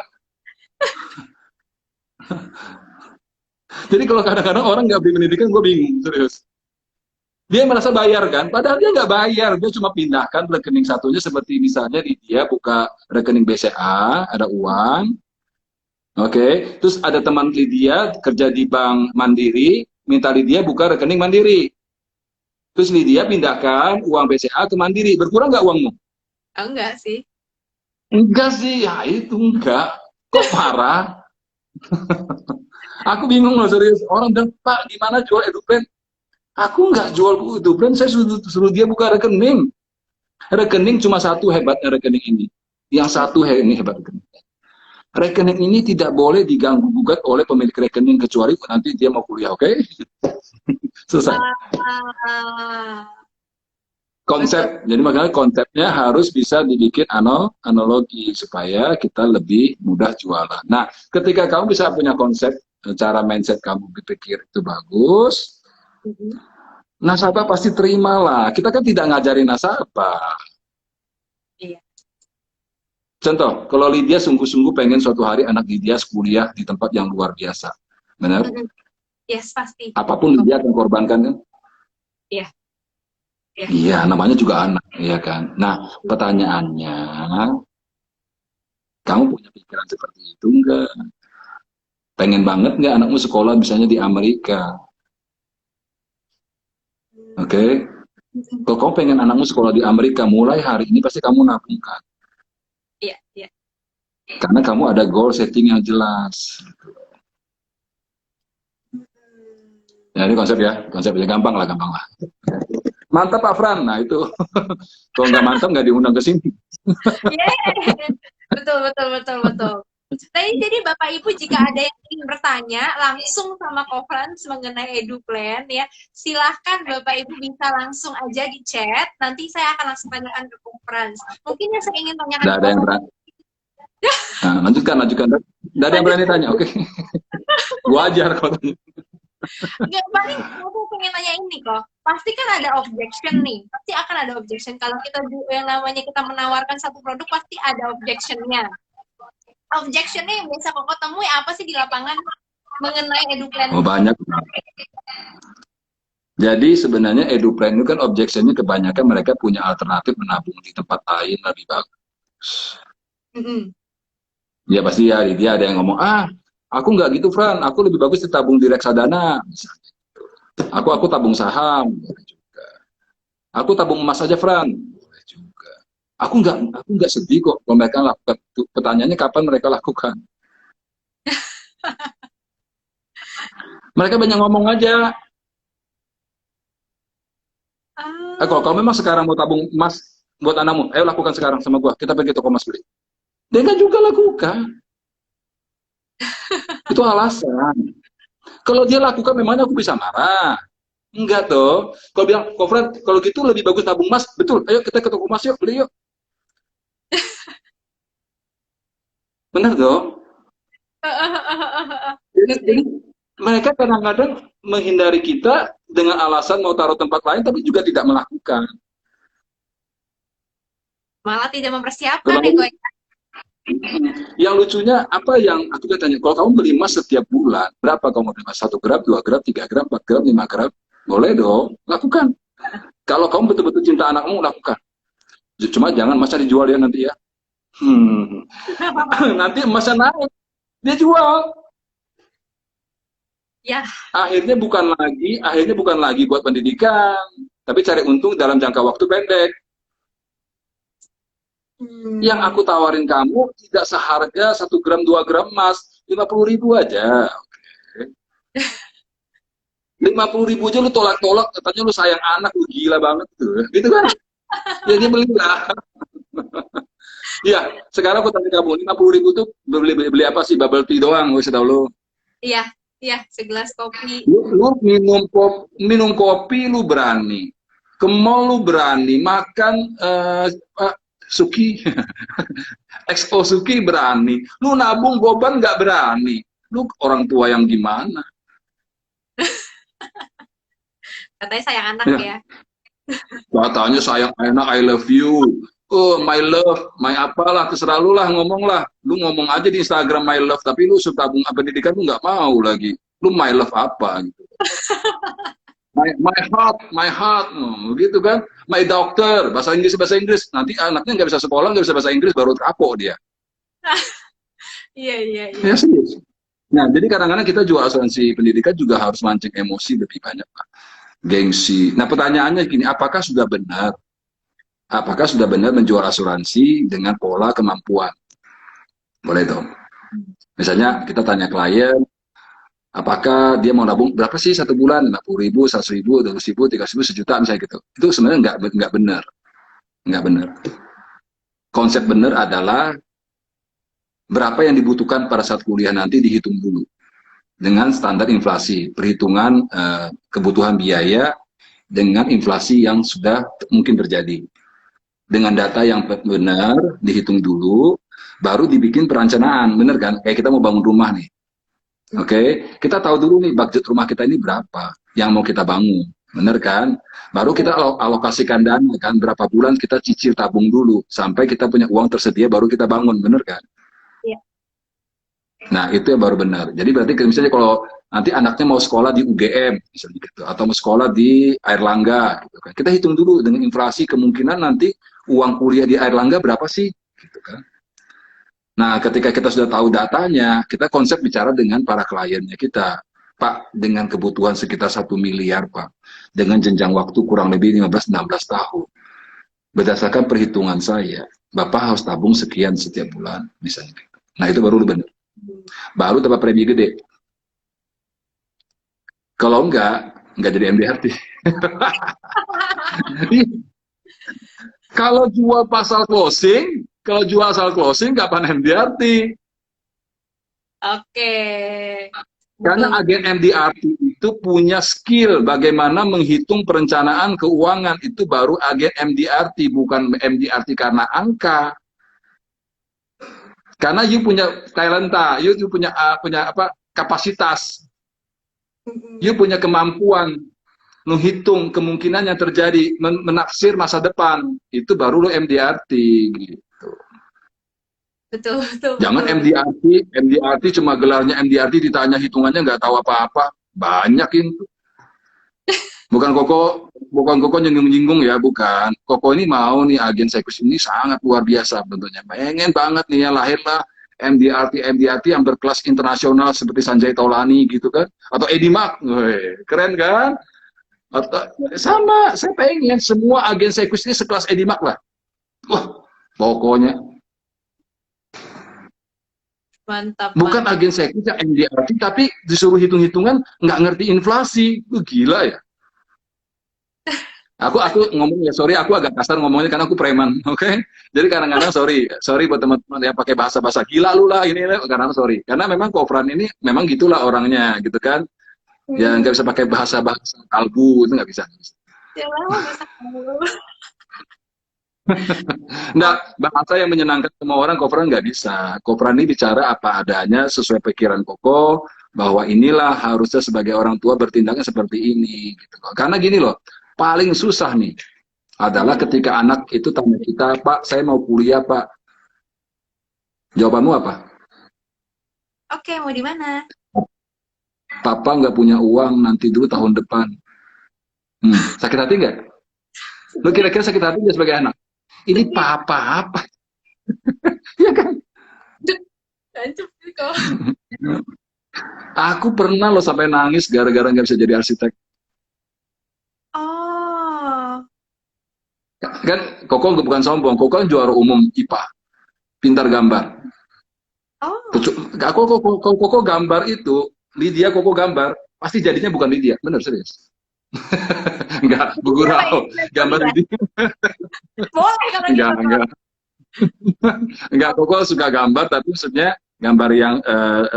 S2: Jadi kalau kadang-kadang orang nggak beli pendidikan, gua bingung, serius. Dia merasa bayar kan, padahal dia nggak bayar, dia cuma pindahkan rekening satunya, seperti misalnya di dia buka rekening BCA, ada uang, oke, terus ada teman Lydia kerja di Bank Mandiri, minta Lydia buka rekening Mandiri, terus Lydia pindahkan uang BCA ke Mandiri, berkurang nggak uangmu?
S1: Enggak sih.
S2: Enggak sih, ya itu enggak, kok parah? Aku bingung loh serius, orang bilang, Pak gimana jual eduplan? Aku nggak jual eduplan, saya suruh dia buka rekening. Rekening cuma satu hebatnya rekening ini. Yang satu ini hebat rekening. Rekening ini tidak boleh diganggu gugat oleh pemilik rekening kecuali nanti dia mau kuliah, oke? Okay? Selesai.
S1: Ah, betul.
S2: Konsep, jadi makanya konsepnya harus bisa dibikin analogi supaya kita lebih mudah jualan. Nah, ketika kamu bisa punya konsep, cara mindset kamu berpikir itu bagus,
S1: Mhm.
S2: nasabah pasti terima lah. Kita kan tidak ngajarin nasabah.
S1: Iya.
S2: Contoh, kalau Lydia sungguh-sungguh pengen suatu hari anak Lydia kuliah di tempat yang luar biasa. Benar?
S1: Mhm. Yes, pasti.
S2: Apapun Lydia akan korbankan kan?
S1: Iya, iya.
S2: Iya, namanya juga anak, iya kan? Nah, pertanyaannya, kamu punya pikiran seperti itu enggak? Pengen banget nggak anakmu sekolah misalnya di Amerika? Oke? Okay?
S1: Mhm.
S2: Kalau kamu pengen anakmu sekolah di Amerika, mulai hari ini pasti kamu nabungkan.
S1: Iya, iya.
S2: Karena kamu ada goal setting yang jelas. Ya, ini konsepnya gampang lah, gampang lah. Mantap Pak Fran, nah itu. Kalau nggak mantap nggak diundang ke sini.
S1: Yeay. Betul, betul, betul, betul. Tapi jadi Bapak Ibu jika ada yang ingin bertanya langsung sama Conference mengenai EduPlan ya, silahkan Bapak Ibu bisa langsung aja di chat. Nanti saya akan langsung tanyakan ke Conference. Mungkin yang saya ingin tanyakan
S2: Nggak
S1: ke
S2: ada yang
S1: Conference,
S2: berani. Nah, lanjutkan. Nggak ada yang
S1: lanjut.
S2: berani tanya, oke? Okay? Gua ajar kalau tanya.
S1: Nggak, paling aku pengen tanya ini kok. Pasti kan ada objection nih. Pasti akan ada objection. Kalau kita yang namanya kita menawarkan satu produk pasti ada objectionnya. Objectionnya yang biasa kok temui apa sih di lapangan mengenai EduPlan
S2: Oh,
S1: ini?
S2: banyak. Jadi sebenarnya EduPlan itu kan objectionnya kebanyakan mereka punya alternatif menabung di tempat lain lebih bagus.
S1: Mm-mm.
S2: Ya pasti ya, dia ada yang ngomong, aku nggak gitu, Fran, aku lebih bagus ditabung di reksadana. Misalnya. Aku tabung saham, boleh juga. Aku tabung emas aja, Fran, boleh juga. Aku nggak sedih kok kalau mereka lakukan. Pertanyaannya kapan mereka lakukan? Mereka banyak ngomong aja. Kalau
S1: Ah,
S2: kamu memang sekarang mau tabung emas buat anakmu, ayo lakukan sekarang sama gua. Kita pergi toko emas beli. Dia kan juga lakukan. Itu alasan. Kalau dia lakukan, memangnya aku bisa marah? Enggak toh. Kalau bilang, kok Fred, kalau gitu lebih bagus tabung emas. Betul, ayo kita ke toko emas yuk, beli yuk. Benar dong. Jadi
S1: ngerti.
S2: mereka kadang-kadang menghindari kita dengan alasan mau taruh tempat lain, tapi juga tidak melakukan.
S1: Malah tidak mempersiapkan ya
S2: Kalau
S1: kok.
S2: yang lucunya apa yang aku tanya, kalau kamu beli emas setiap bulan, berapa kamu beli emas? 1 gram, 2 gram, 3 gram, 4 gram, 5 gram? Boleh dong, lakukan. Kalau kamu betul-betul cinta anakmu, lakukan. Cuma jangan emasnya dijual ya nanti ya. Nanti emasnya naik, dia jual.
S1: Ya.
S2: Akhirnya bukan lagi buat pendidikan, tapi cari untung dalam jangka waktu pendek. Yang
S1: Hmm.
S2: aku tawarin kamu tidak seharga 1 gram 2 gram emas, 50.000 aja. 50.000 aja lu tolak-tolak, katanya lu sayang anak, lu gila banget tuh, gitu kan? Ya dia belilah. Iya, sekarang aku tanya kamu, 50.000 tuh beli apa sih? Bubble tea doang, gue tahu lu.
S1: Iya, iya, segelas kopi.
S2: Lu minum kopi lu berani, ke mall lu berani, makan Suki, XO Suki berani, lu nabung goban nggak berani, lu orang tua yang gimana?
S1: Katanya sayang anak
S2: Ya,
S1: ya.
S2: katanya sayang enak, I love you. Oh, my love, my apalah, terserah lu lah, ngomong lah. Lu ngomong aja di Instagram my love, tapi lu tabung pendidikan lu nggak mau lagi. Lu my love apa gitu. My heart, gitu kan. My doctor, bahasa Inggris. Nanti anaknya nggak bisa sekolah, nggak bisa bahasa Inggris, baru kapok dia.
S1: Iya, iya, iya.
S2: Ya serius. Nah, jadi kadang-kadang kita jual asuransi pendidikan juga harus mancing emosi lebih banyak, Pak. Gengsi. Nah, pertanyaannya gini, apakah sudah benar? Apakah sudah benar menjual asuransi dengan pola kemampuan? Boleh dong. Misalnya kita tanya klien, apakah dia mau nabung berapa sih 1 bulan? 50.000, 100.000, 200.000, 300.000, 1 juta misalnya gitu. Itu sebenarnya nggak benar. Nggak benar. Konsep benar adalah berapa yang dibutuhkan pada saat kuliah nanti dihitung dulu dengan standar inflasi, perhitungan kebutuhan biaya dengan inflasi yang sudah mungkin terjadi. Dengan data yang benar dihitung dulu, baru dibikin perencanaan, bener kan? Kayak kita mau bangun rumah nih, oke? Kita tahu dulu nih budget rumah kita ini berapa yang mau kita bangun, bener kan? Baru kita alokasikan dana kan, berapa bulan kita cicil tabung dulu sampai kita punya uang tersedia, baru kita bangun, bener kan?
S1: Iya.
S2: Nah, itu yang baru benar. Jadi berarti misalnya kalau nanti anaknya mau sekolah di UGM, misalnya gitu, atau mau sekolah di Airlangga, gitu kan. Kita hitung dulu dengan inflasi kemungkinan nanti uang kuliah di Airlangga berapa sih, gitu kan. Nah, ketika kita sudah tahu datanya, kita konsep bicara dengan para kliennya kita. Pak, dengan kebutuhan sekitar 1 miliar, Pak. Dengan jenjang waktu kurang lebih 15-16 tahun. Berdasarkan perhitungan saya, Bapak harus tabung sekian setiap bulan, misalnya. Nah, itu baru benar. Baru dapat premi gede. Kalau enggak jadi MDRT. Kalau jual pasal closing, kalau jual asal closing, kapan MDRT?
S1: Oke.
S2: Karena
S1: Betul.
S2: agen MDRT itu punya skill bagaimana menghitung perencanaan keuangan. Itu baru agen MDRT, bukan MDRT karena angka. Karena you punya talenta, you punya apa kapasitas, you punya kemampuan menghitung kemungkinan yang terjadi, menaksir masa depan. Itu baru lo MDRT gitu.
S1: Betul, betul,
S2: Jangan
S1: betul.
S2: MDRT cuma gelarnya MDRT ditanya hitungannya nggak tahu apa-apa. Banyak itu. Bukan Koko nyinggung-nyinggung ya, bukan. Koko ini mau nih agen Sekus ini sangat luar biasa bentuknya. Pengen banget nih ya lahirlah MDRT yang berkelas internasional seperti Sanjay Taulani gitu kan, atau Edi Mak, keren kan? Atau, sama, saya pengen semua agen Sekus ini sekelas Edi Mak lah. Wah, pokoknya
S1: Mantap,
S2: bukan
S1: mantap.
S2: agen Sekus yang MDRT tapi disuruh hitung-hitungan nggak ngerti inflasi, gila ya. Aku ngomong ya, sorry aku agak kasar ngomongnya karena aku preman, oke? Okay? Jadi kadang-kadang sorry buat teman-teman yang pakai bahasa-bahasa gila lu lah ini, karena sorry. Karena memang Kofran ini memang gitulah orangnya, gitu kan? Ya nggak bisa pakai bahasa-bahasa kalbu, itu nggak bisa.
S1: Ya lama bisa tahu.
S2: Nggak, bahasa yang menyenangkan semua orang Kofran nggak bisa. Kofran ini bicara apa adanya sesuai pikiran Koko, bahwa inilah harusnya sebagai orang tua bertindaknya seperti ini. Gitu. Karena gini loh, paling susah nih adalah ketika anak itu tanya kita, Pak, saya mau kuliah, Pak. Jawabanmu apa?
S1: Oke, mau di mana?
S2: Papa nggak punya uang, nanti dulu tahun depan. Sakit hati nggak? Lo kira-kira sakit hati nggak sebagai anak? Ini
S1: Sedih.
S2: papa apa? Ya kan?
S1: Tancap sih kok.
S2: Aku pernah loh sampai nangis gara-gara nggak bisa jadi arsitek.
S1: Oh.
S2: Kan Koko bukan sombong, Koko kan juara umum IPA, pintar gambar.
S1: Oh.
S2: Koko gambar itu, Lydia Koko gambar, pasti jadinya bukan Lydia, bener serius. Enggak, Bu
S1: Iya, Pak,
S2: Gurau,
S1: iya,
S2: gambar
S1: iya.
S2: Lydia.
S1: Boleh kalau gitu, Kak.
S2: Enggak, Koko suka gambar, tapi maksudnya gambar yang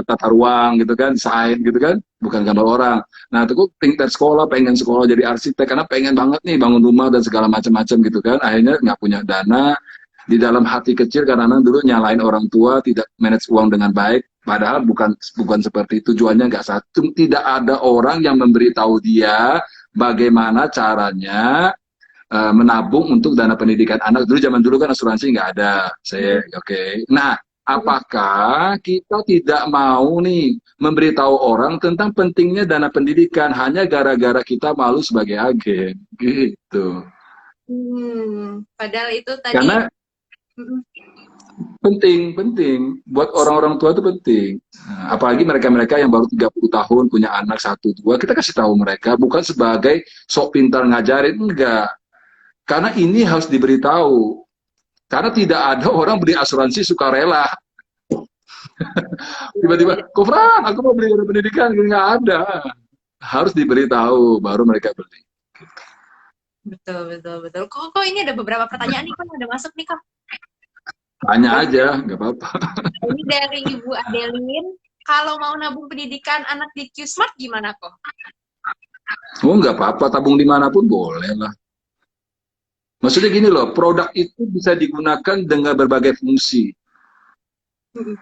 S2: tata ruang gitu kan, desain gitu kan, bukan gambar orang. Nah, itu tingkat sekolah, pengen sekolah jadi arsitek, karena pengen banget nih bangun rumah dan segala macam-macam gitu kan. Akhirnya nggak punya dana, di dalam hati kecil karena dulu nyalain orang tua, tidak manage uang dengan baik. Padahal bukan seperti itu, tujuannya nggak satu. Tidak ada orang yang memberitahu dia bagaimana caranya menabung untuk dana pendidikan anak. Dulu zaman dulu kan asuransi nggak ada. Oke. Nah, apakah kita tidak mau nih memberitahu orang tentang pentingnya dana pendidikan hanya gara-gara kita malu sebagai agen gitu.
S1: Padahal itu tadi.
S2: Karena penting buat orang-orang tua itu penting. Nah, apalagi mereka-mereka yang baru 30 tahun punya anak 1 2, kita kasih tahu mereka bukan sebagai sok pintar ngajarin, enggak. Karena ini harus diberitahu. Karena tidak ada orang beli asuransi sukarela. Tiba-tiba, Kofran, aku mau beli pendidikan, nggak ada. Harus diberitahu, baru mereka beli.
S1: Betul, betul, betul. Kok ini ada beberapa pertanyaan nih, kok yang udah masuk nih, kok.
S2: Tanya aja, nggak apa-apa.
S1: Ini dari Ibu Adeline, kalau mau nabung pendidikan anak di Q-Smart gimana kok?
S2: Oh, nggak apa-apa, tabung dimanapun boleh lah. Maksudnya gini loh, produk itu bisa digunakan dengan berbagai fungsi.
S1: Mm-mm.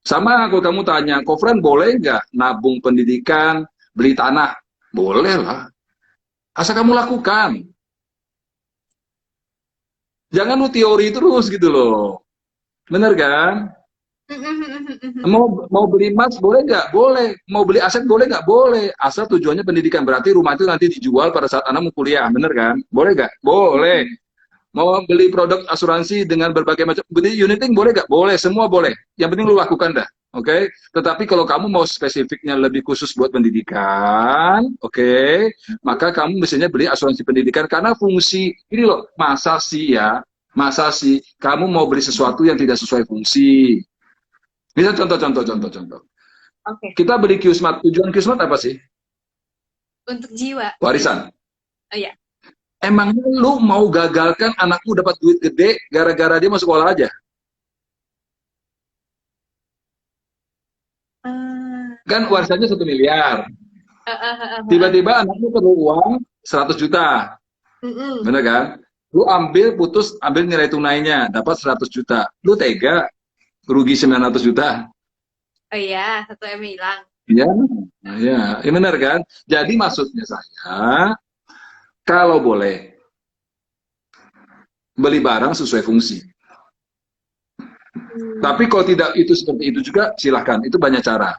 S2: Sama kalau kamu tanya, Kofran boleh nggak nabung pendidikan, beli tanah? Boleh lah. Asal kamu lakukan. Jangan lu teori terus gitu loh. Bener kan? Mau beli emas boleh nggak? Boleh. Mau beli aset boleh nggak? Boleh. Asal tujuannya pendidikan. Berarti rumah itu nanti dijual pada saat anak mau kuliah. Bener kan? Boleh nggak? Boleh. Mau beli produk asuransi dengan berbagai macam, beli uniting boleh nggak? Boleh, semua boleh. Yang penting lu lakukan dah. Oke, okay? Tetapi kalau kamu mau spesifiknya lebih khusus buat pendidikan, oke, okay, maka kamu mestinya beli asuransi pendidikan karena fungsi ini loh, masa sih kamu mau beli sesuatu yang tidak sesuai fungsi. Misal contoh.
S1: Oke,
S2: Kita beli Qsmart, tujuan Qsmart apa sih?
S1: untuk jiwa.
S2: Warisan.
S1: Oh ya.
S2: Emangnya lu mau gagalkan anakmu dapat duit gede gara-gara dia masuk sekolah aja? Kan warisannya 1 miliar. Tiba-tiba anakmu perlu uang 100 juta.
S1: Mm-mm.
S2: Bener kan? Lu ambil nilai tunainya, dapat 100 juta. Lu tega rugi 900 juta?
S1: Oh iya, 1 M hilang.
S2: Iya, ya, ya benar kan? Jadi maksudnya saya, kalau boleh beli barang sesuai fungsi. Tapi kalau tidak itu seperti itu juga silahkan, itu banyak cara.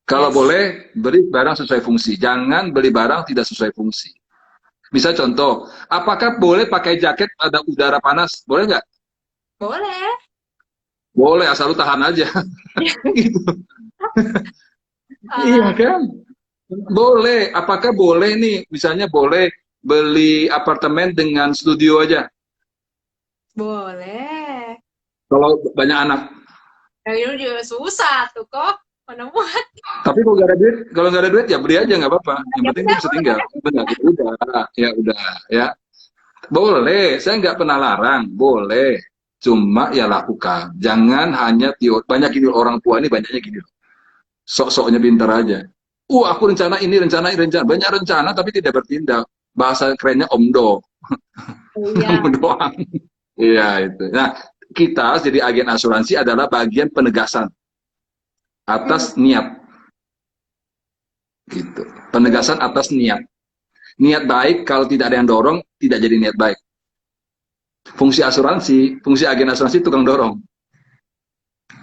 S2: Kalau
S1: Yes.
S2: boleh beli barang sesuai fungsi, jangan beli barang tidak sesuai fungsi. Bisa contoh, apakah boleh pakai jaket ada udara panas? Boleh nggak?
S1: Boleh.
S2: Boleh, asal lu tahan aja. Gitu. Iya
S1: Ah,
S2: kan? Boleh. Apakah boleh nih, misalnya boleh beli apartemen dengan studio aja?
S1: boleh.
S2: Kalau banyak anak.
S1: Tapi itu juga susah tuh kok. Mana muat.
S2: Tapi kalau nggak ada duit ya beli aja nggak apa-apa. Yang
S1: Ya
S2: penting dia
S1: udah,
S2: bisa tinggal.
S1: boleh.
S2: Benar, ya udah, ya. Boleh, saya nggak pernah larang, boleh. Cuma ya lakukan. Jangan hanya teori. Banyak gini orang tua ini banyaknya gini loh. Sok-soknya pintar aja. Aku rencana ini, rencana ini, rencana. Banyak rencana tapi tidak bertindak. Bahasa kerennya omdo.
S1: Oh, iya.
S2: Doang. Iya itu. Nah, kita jadi agen asuransi adalah bagian penegasan
S1: Hmm.
S2: atas niat. Gitu. Penegasan atas niat. Niat baik kalau tidak ada yang dorong, tidak jadi niat baik. Fungsi agen asuransi tukang dorong.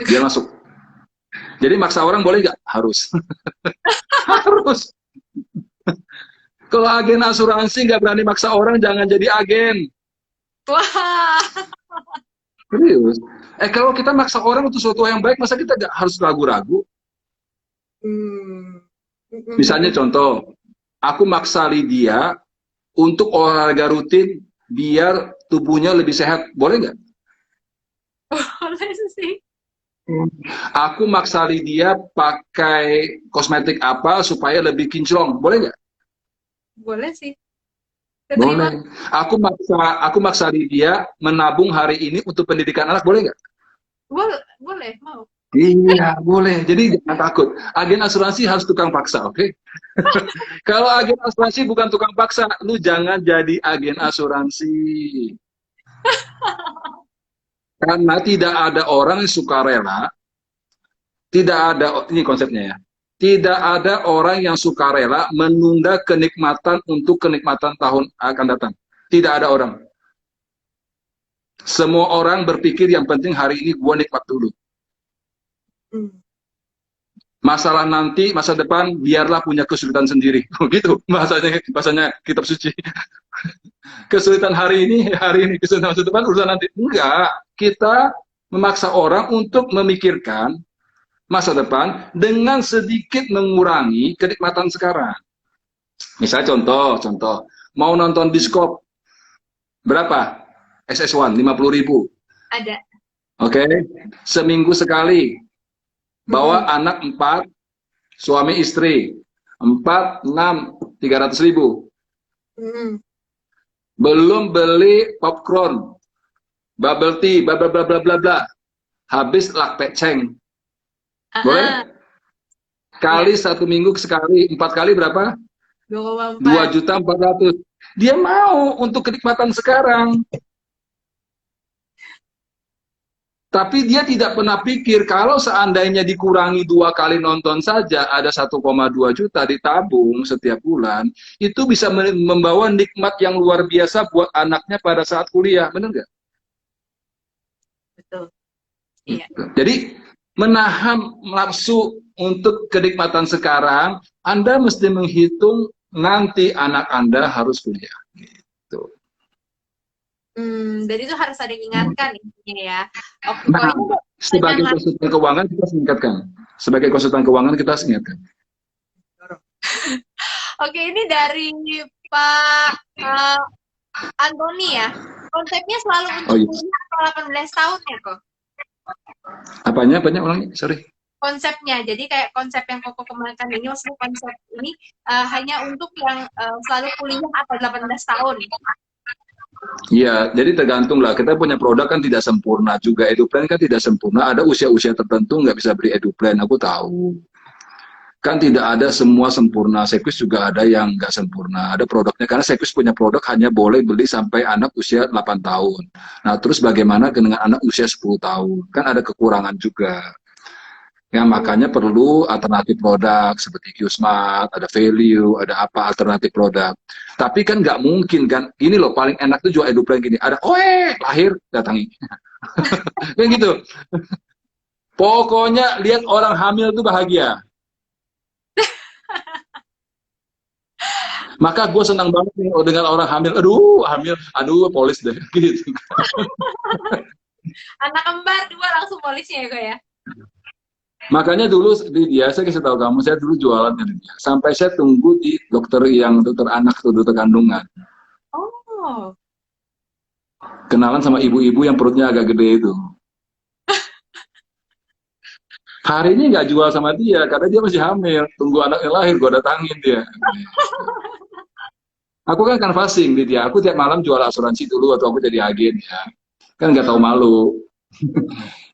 S2: Dia masuk. Jadi maksa orang boleh nggak? Harus. Harus. Kalau agen asuransi nggak berani maksa orang, jangan jadi agen.
S1: Wah.
S2: Serius. Kalau kita maksa orang untuk sesuatu yang baik, masa kita nggak harus ragu-ragu?
S1: Hmm.
S2: Misalnya contoh, aku maksa Lydia untuk olahraga rutin biar tubuhnya lebih sehat. Boleh nggak?
S1: Boleh sih.
S2: Aku maksa Lydia pakai kosmetik apa supaya lebih kinclong. Boleh nggak?
S1: Boleh sih. Keterima.
S2: Boleh. Aku maksa Lydia menabung hari ini untuk pendidikan anak. Boleh nggak?
S1: Boleh, boleh, mau.
S2: Iya, boleh. Jadi jangan takut. Agen asuransi harus tukang paksa, oke? Okay? Kalau agen asuransi bukan tukang paksa, lu jangan jadi agen asuransi. Karena tidak ada orang yang suka rela, tidak ada, ini konsepnya ya, tidak ada orang yang suka rela menunda kenikmatan untuk kenikmatan tahun akan datang. Tidak ada orang. Semua orang berpikir yang penting hari ini gua nikmat dulu.
S1: Hmm.
S2: Masalah nanti, masa depan, biarlah punya kesulitan sendiri. Gitu bahasanya kitab suci. Kesulitan hari ini, kesulitan masa depan, urusan nanti. Enggak, kita memaksa orang untuk memikirkan masa depan dengan sedikit mengurangi kenikmatan sekarang. Misalnya contoh, mau nonton bioskop, berapa? SS1, 50.000.
S1: Ada.
S2: Oke, okay? Seminggu sekali. Bawa
S1: Mm-mm.
S2: anak 4, suami istri. 4, 6, 300.000.
S1: Hmm.
S2: Belum beli popcorn, bubble tea, bla bla bla bla bla bla. Habis lak peceng.
S1: Ah,
S2: Boleh?
S1: ya,
S2: Kali 1 minggu sekali, 4 kali berapa?
S1: 2,4.
S2: 2.400.000. Dia mau untuk kenikmatan sekarang. Tapi dia tidak pernah pikir kalau seandainya dikurangi 2 kali nonton saja, ada 1,2 juta ditabung setiap bulan, itu bisa membawa nikmat yang luar biasa buat anaknya pada saat kuliah, benar nggak?
S1: Betul. Iya.
S2: Gitu. Jadi menahan nafsu untuk kenikmatan sekarang, Anda mesti menghitung nanti anak Anda harus kuliah. Gitu.
S1: Dan itu harus ada diingatkan intinya ya. Oke, kok
S2: Nah,
S1: ini udah panjang
S2: sebagai
S1: lagi.
S2: konsultan keuangan kita harus ingatkan. Sebagai konsultan keuangan kita harus ingatkan.
S1: Oke, ini dari Pak Antoni ya. Konsepnya selalu
S2: Oh
S1: untuk
S2: iya.
S1: kuliah atau 18 tahun ya kok?
S2: Apanya? Apanya ulangnya? Sorry.
S1: Konsepnya, jadi kayak konsep yang Koko kemarin ini, maksudnya konsep ini hanya untuk yang selalu kuliah atau 18 tahun.
S2: Iya, jadi tergantung lah. Kita punya produk kan tidak sempurna juga. EduPlan kan tidak sempurna. Ada usia-usia tertentu nggak bisa beli EduPlan. Aku tahu. Kan tidak ada semua sempurna. Sekus juga ada yang nggak sempurna. Ada produknya. Karena Sekus punya produk hanya boleh beli sampai anak usia 8 tahun. Nah, terus bagaimana dengan anak usia 10 tahun? Kan ada kekurangan juga. Ya, makanya perlu alternatif produk seperti Qsmart, ada value, ada apa alternatif produk. Tapi kan nggak mungkin kan, ini loh paling enak tuh jual EduPlan gini, ada lahir, datangi. Kan gitu. Pokoknya lihat orang hamil tuh bahagia. Maka gue senang banget nih dengan orang hamil, aduh polis deh, gitu.
S1: Anak kembar dua langsung polisnya ya kok ya.
S2: Makanya dulu Lydia, saya kasih tahu kamu, saya dulu jualan Lydia. Sampai saya tunggu di dokter anak atau dokter kandungan.
S1: Oh.
S2: Kenalan sama ibu-ibu yang perutnya agak gede itu. Hari ini nggak jual sama dia karena dia masih hamil, tunggu anaknya lahir gue datangin dia. Aku kan canvassing di dia, aku tiap malam jual asuransi dulu waktu aku jadi agen ya, kan nggak tahu malu.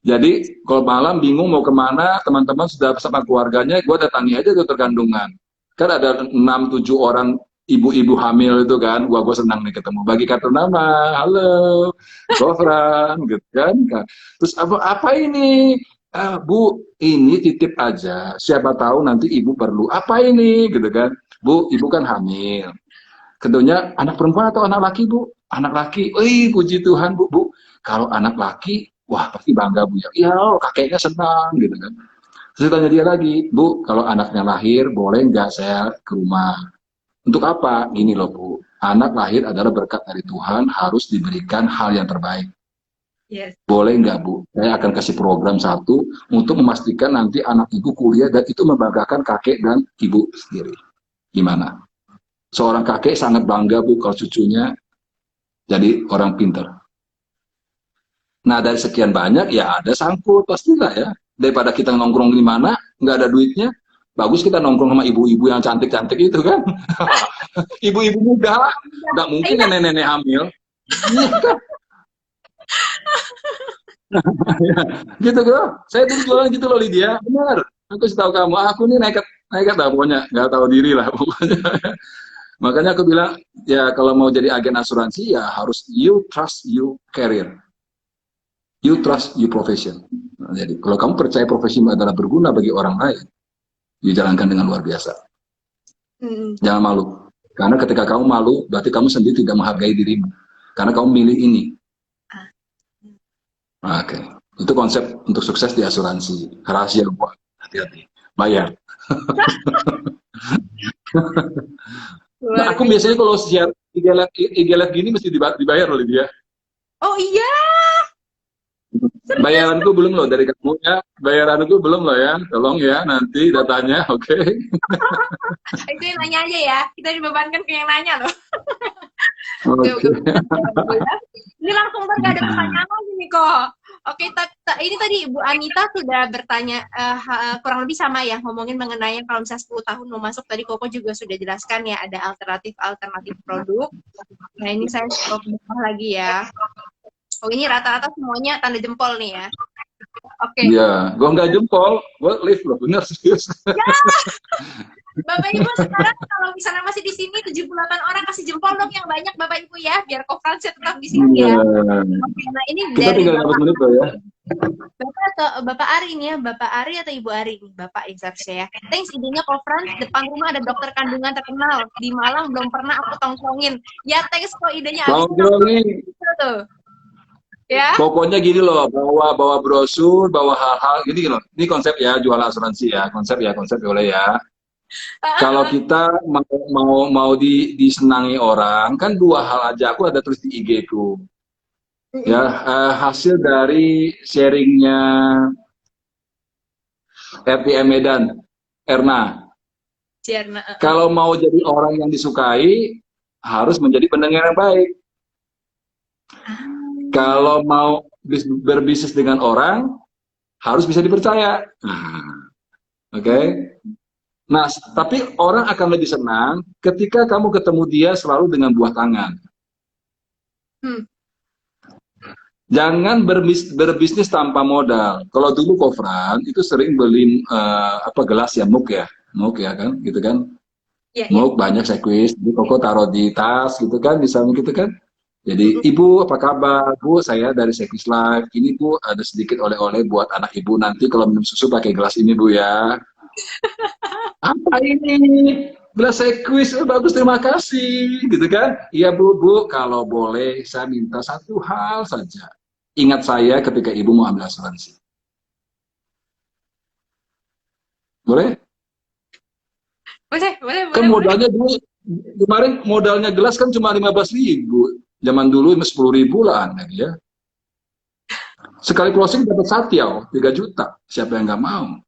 S2: Jadi kalau malam bingung mau kemana, teman-teman sudah bersama keluarganya, gue datangi aja ke terkandungan. Kan ada 6-7 orang ibu-ibu hamil itu kan, gue senang nih ketemu. Bagi kartu nama, halo, Gofran, gitu kan. Terus apa ini? Bu, ini titip aja. Siapa tahu nanti ibu perlu. Apa ini? Gitu kan. Bu, ibu kan hamil. Tentunya anak perempuan atau anak laki, Bu? Anak laki. Wih, puji Tuhan, Bu. Bu, kalau anak laki, wah pasti bangga, Bu. Ya, kakeknya senang, gitu kan. Terus tanya dia lagi, Bu, kalau anaknya lahir, boleh nggak saya ke rumah? Untuk apa? Gini loh, Bu. Anak lahir adalah berkat dari Tuhan, harus diberikan hal yang terbaik.
S1: Yes.
S2: Boleh nggak, Bu? Saya akan kasih program satu untuk memastikan nanti anak ibu kuliah dan itu membanggakan kakek dan ibu sendiri. Gimana? Seorang kakek sangat bangga, Bu, kalau cucunya jadi orang pinter. Nah, dari sekian banyak, ya ada sangkut, pastilah ya. Daripada kita nongkrong di mana, nggak ada duitnya, bagus kita nongkrong sama ibu-ibu yang cantik-cantik itu kan. Ibu-ibu muda, nggak mungkin
S1: Iya.
S2: nenek-nenek hamil. Gitu kan. Saya dulu jualan gitu loh, Lydia. Benar. Aku kasih tahu kamu, aku ini nekat lah pokoknya. Nggak tahu diri lah pokoknya. Makanya aku bilang, ya kalau mau jadi agen asuransi, ya harus you trust you career. You trust you profession. Nah, jadi kalau kamu percaya profesimu adalah berguna bagi orang lain, dijalankan dengan luar biasa. Jangan malu. Karena ketika kamu malu, berarti kamu sendiri tidak menghargai dirimu. Karena kamu milih ini. Oke. Itu konsep untuk sukses di asuransi. Rahasia buat hati-hati. Bayar. Nah, aku biasanya kalau share IG live gini mesti dibayar oleh dia.
S1: Oh iya.
S2: Bayaranku belum loh dari kamu ya. Bayaranku belum loh ya. Tolong ya nanti datanya, oke. Okay?
S1: Itu yang nanya aja ya. Kita dibebankan ke yang nanya loh.
S2: Okay.
S1: Ini langsung ntar gak ada pertanyaan lagi nih kok. Oke, ini tadi Ibu Anita sudah bertanya kurang lebih sama ya, ngomongin mengenai kalau misalnya 10 tahun mau masuk, tadi Koko juga sudah jelaskan ya, ada alternatif produk. Nah, ini saya scroll ke bawah lagi ya. Oh, ini rata-rata semuanya tanda jempol nih ya. Oke.
S2: Iya, gua nggak jempol, gua lift loh, bener serius.
S1: Ya, Bapak Ibu sekarang kalau misalnya masih di sini 78 orang kasih jempol dong yang banyak Bapak Ibu ya, biar konferensi tetap di sini
S2: Iya.
S1: ya. Oke, nah ini
S2: Kita
S1: dari
S2: tinggal 15 menit loh ya.
S1: Bapak atau Bapak Ari nih ya, Bapak Ari atau Ibu Ari nih, Bapak yang saya. Thanks, idenya conference, depan rumah ada dokter kandungan terkenal. Di Malang belum pernah aku tongkrongin. Ya, thanks kok idenya abis
S2: Nongkrongin.
S1: tuh. Ya.
S2: Pokoknya gini loh, bawa brosur, bawa hal-hal gini loh. Ini konsep ya, jual asuransi ya, konsep boleh ya. Kalau kita mau disenangi orang, kan dua hal aja. Aku ada tulis di IG ku. Ya, hasil dari sharingnya RTM Medan, Erna. Kalau mau jadi orang yang disukai, harus menjadi pendengar yang baik. Kalau mau berbisnis dengan orang, harus bisa dipercaya. Oke? Nah, tapi orang akan lebih senang ketika kamu ketemu dia selalu dengan buah tangan. Jangan berbisnis tanpa modal. Kalau dulu Kofran itu sering beli gelas ya, mug ya kan, gitu kan. Mug banyak saya kuis, jadi Koko taruh di tas gitu kan, misalnya gitu kan. Jadi, Ibu apa kabar? Bu, saya dari Sekis Live. Ini Bu, ada sedikit oleh-oleh buat anak Ibu. Nanti kalau minum susu pakai gelas ini Bu ya. Apa ini? Gelas Sekis, bagus terima kasih. Gitu kan? Iya Bu, kalau boleh saya minta satu hal saja. Ingat saya ketika Ibu mau ambil asuransi. Boleh?
S1: Boleh.
S2: Kan modalnya dulu, kemarin modalnya gelas kan cuma 15.000. Zaman dulu 10.000 lah aneh ya. Sekali closing dapat satiau 3 juta. Siapa yang nggak mau?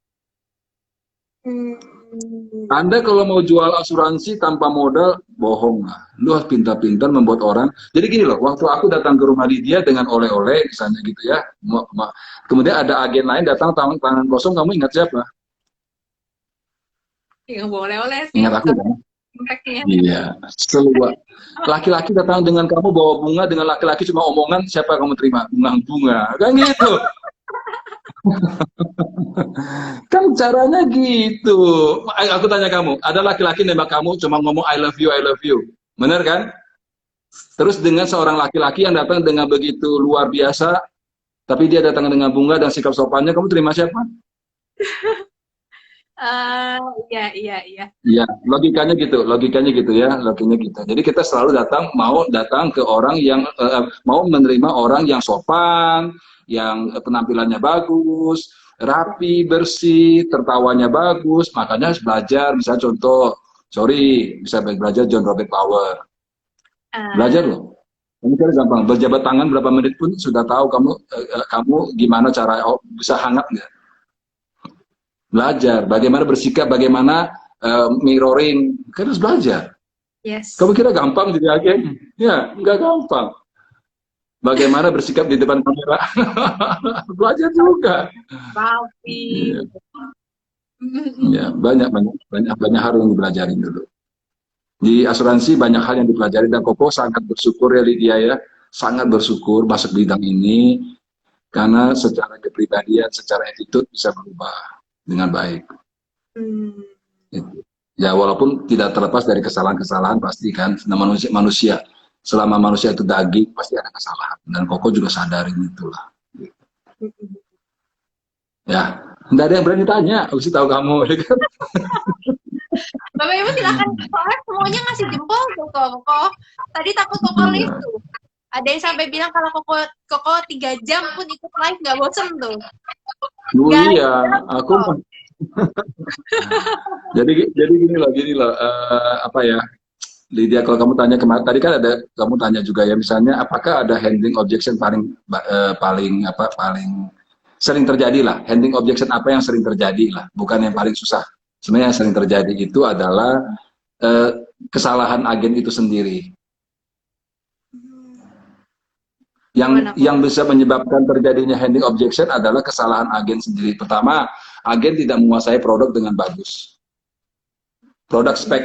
S2: Anda kalau mau jual asuransi tanpa modal, bohong lah. Lu harus pintar-pintar membuat orang. Jadi gini loh, waktu aku datang ke rumah Lydia dengan oleh-oleh, misalnya gitu ya. Kemudian ada agen lain datang tangan kosong, kamu ingat siapa?
S1: Yang oleh-oleh sih.
S2: Ingat aku kan? Iya. Laki-laki datang dengan kamu bawa bunga, dengan laki-laki cuma omongan, siapa kamu terima? Bunga. Kan gitu. Kan caranya gitu. Aku tanya kamu, ada laki-laki nembak kamu cuma ngomong I love you. Bener kan? Terus dengan seorang laki-laki yang datang dengan begitu luar biasa, tapi dia datang dengan bunga dan sikap sopannya, kamu terima siapa?
S1: Iya.
S2: Iya, logikanya gitu ya, logikanya gitu. Jadi kita selalu mau datang ke orang yang mau menerima orang yang sopan, yang penampilannya bagus, rapi, bersih, tertawanya bagus. Makanya harus belajar, misalnya contoh, bisa belajar John Robert Power. Belajar loh. Ini kan gampang, berjabat tangan berapa menit pun sudah tahu kamu gimana cara bisa hangat nggak. Belajar bagaimana bersikap, bagaimana mirroring, kan harus belajar.
S1: Yes.
S2: Kamu kira gampang jadi agen? Ya, nggak gampang. Bagaimana bersikap di depan kamera? Belajar juga. Ya, banyak hal yang dipelajari dulu. Di asuransi banyak hal yang dipelajari dan Koko sangat bersyukur ya Lydia ya, sangat bersyukur masuk bidang ini karena secara kepribadian, secara attitude bisa berubah dengan baik. Ya walaupun tidak terlepas dari kesalahan-kesalahan pasti kan, manusia selama manusia itu daging pasti ada kesalahan dan Koko juga sadarin itulah. Ya, nggak ada yang berani tanya, aku sih tahu kamu.
S1: Bapak Ibu silakan, soalnya semuanya ngasih jempol tuh Koko. Tadi takut Koko live tuh. Ada yang sampai bilang kalau Koko 3 jam pun ikut live nggak bosen tuh.
S2: Iya, aku jadi gini loh, apa ya, Lydia, kalau kamu tanya kemarin, tadi kan kamu tanya juga ya, misalnya apakah ada handling objection paling sering terjadi lah, handling objection apa yang sering terjadi lah, bukan yang paling susah. Sebenarnya yang sering terjadi itu adalah kesalahan agen itu sendiri.
S1: Gimana kok?
S2: Yang bisa menyebabkan terjadinya handing objection adalah kesalahan agen sendiri. Pertama, agen tidak menguasai produk dengan bagus. Produk
S1: Mm-mm.
S2: spek,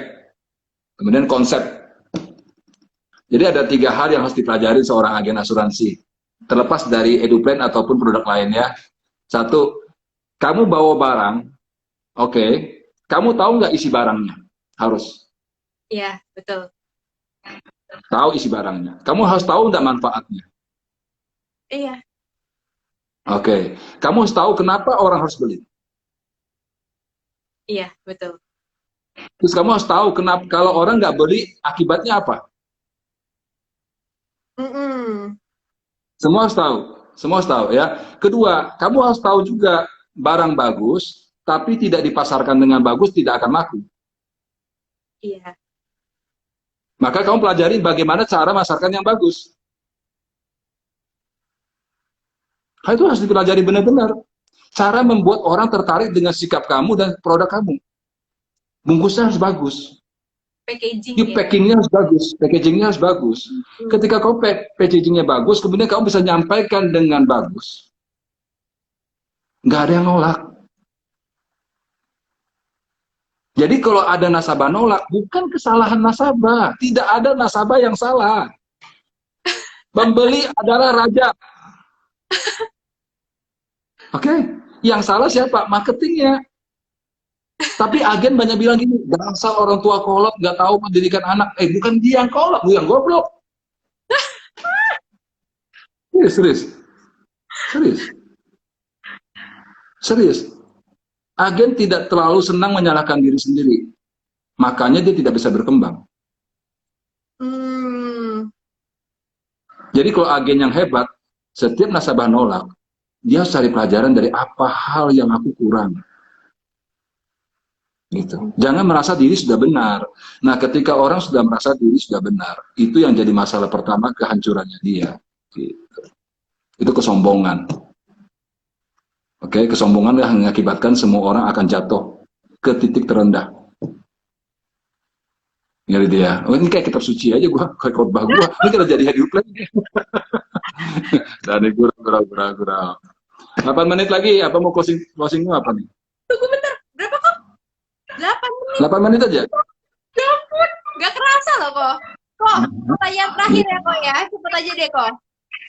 S2: kemudian konsep. Jadi ada 3 hal yang harus dipelajari seorang agen asuransi. Terlepas dari eduplan ataupun produk lainnya. Satu, kamu bawa barang, oke, kamu tahu nggak isi barangnya? Harus
S1: Iya, betul.
S2: tahu isi barangnya. Kamu harus tahu nggak manfaatnya?
S1: Iya,
S2: Oke, kamu harus tahu kenapa orang harus beli.
S1: iya, betul.
S2: Terus kamu harus tahu kenapa kalau orang nggak beli, akibatnya apa?
S1: Mm-mm.
S2: Semua harus tahu. Semua harus tahu ya. Kedua, kamu harus tahu juga barang bagus, tapi tidak dipasarkan dengan bagus tidak akan laku.
S1: Iya,
S2: Maka kamu pelajari bagaimana cara masarkan yang bagus. Hal itu harus dipelajari benar-benar. Cara membuat orang tertarik dengan sikap kamu dan produk kamu. Bungkusnya harus bagus.
S1: packaging
S2: Di
S1: ya.
S2: packingnya harus bagus, packagingnya harus bagus.
S1: Hmm.
S2: Ketika kamu packagingnya bagus, kemudian kamu bisa nyampaikan dengan bagus. Nggak ada yang nolak. Jadi kalau ada nasabah nolak, bukan kesalahan nasabah. Tidak ada nasabah yang salah. Pembeli adalah raja. Oke? Yang salah siapa? Marketingnya. Tapi agen banyak bilang gini, bangsa orang tua kolot, nggak tahu pendidikan anak. Bukan dia yang kolot, lu yang goblok. Serius, serius. Serius. Serius. Agen tidak terlalu senang menyalahkan diri sendiri. Makanya dia tidak bisa berkembang.
S1: Hmm.
S2: Jadi kalau agen yang hebat, setiap nasabah nolak, dia harus cari pelajaran dari apa hal yang aku kurang. Gitu. Jangan merasa diri sudah benar. Nah, ketika orang sudah merasa diri sudah benar, itu yang jadi masalah pertama, kehancurannya dia. Gitu. Itu kesombongan. Oke, kesombongan yang mengakibatkan semua orang akan jatuh ke titik terendah. Ngerti dia. Oh, ini kayak kitab suci aja gua, kayak khotbah gua. Ini kita jadi hidup lagi. Dan gurau. 8 menit lagi, apa mau closingmu apa nih?
S1: Tunggu bentar, berapa kok? 8 menit.
S2: 8 menit aja.
S1: Ya ampun, nggak kerasa loh kok. Kok, pertanyaan terakhir ya kok ya, cepet aja deh kok.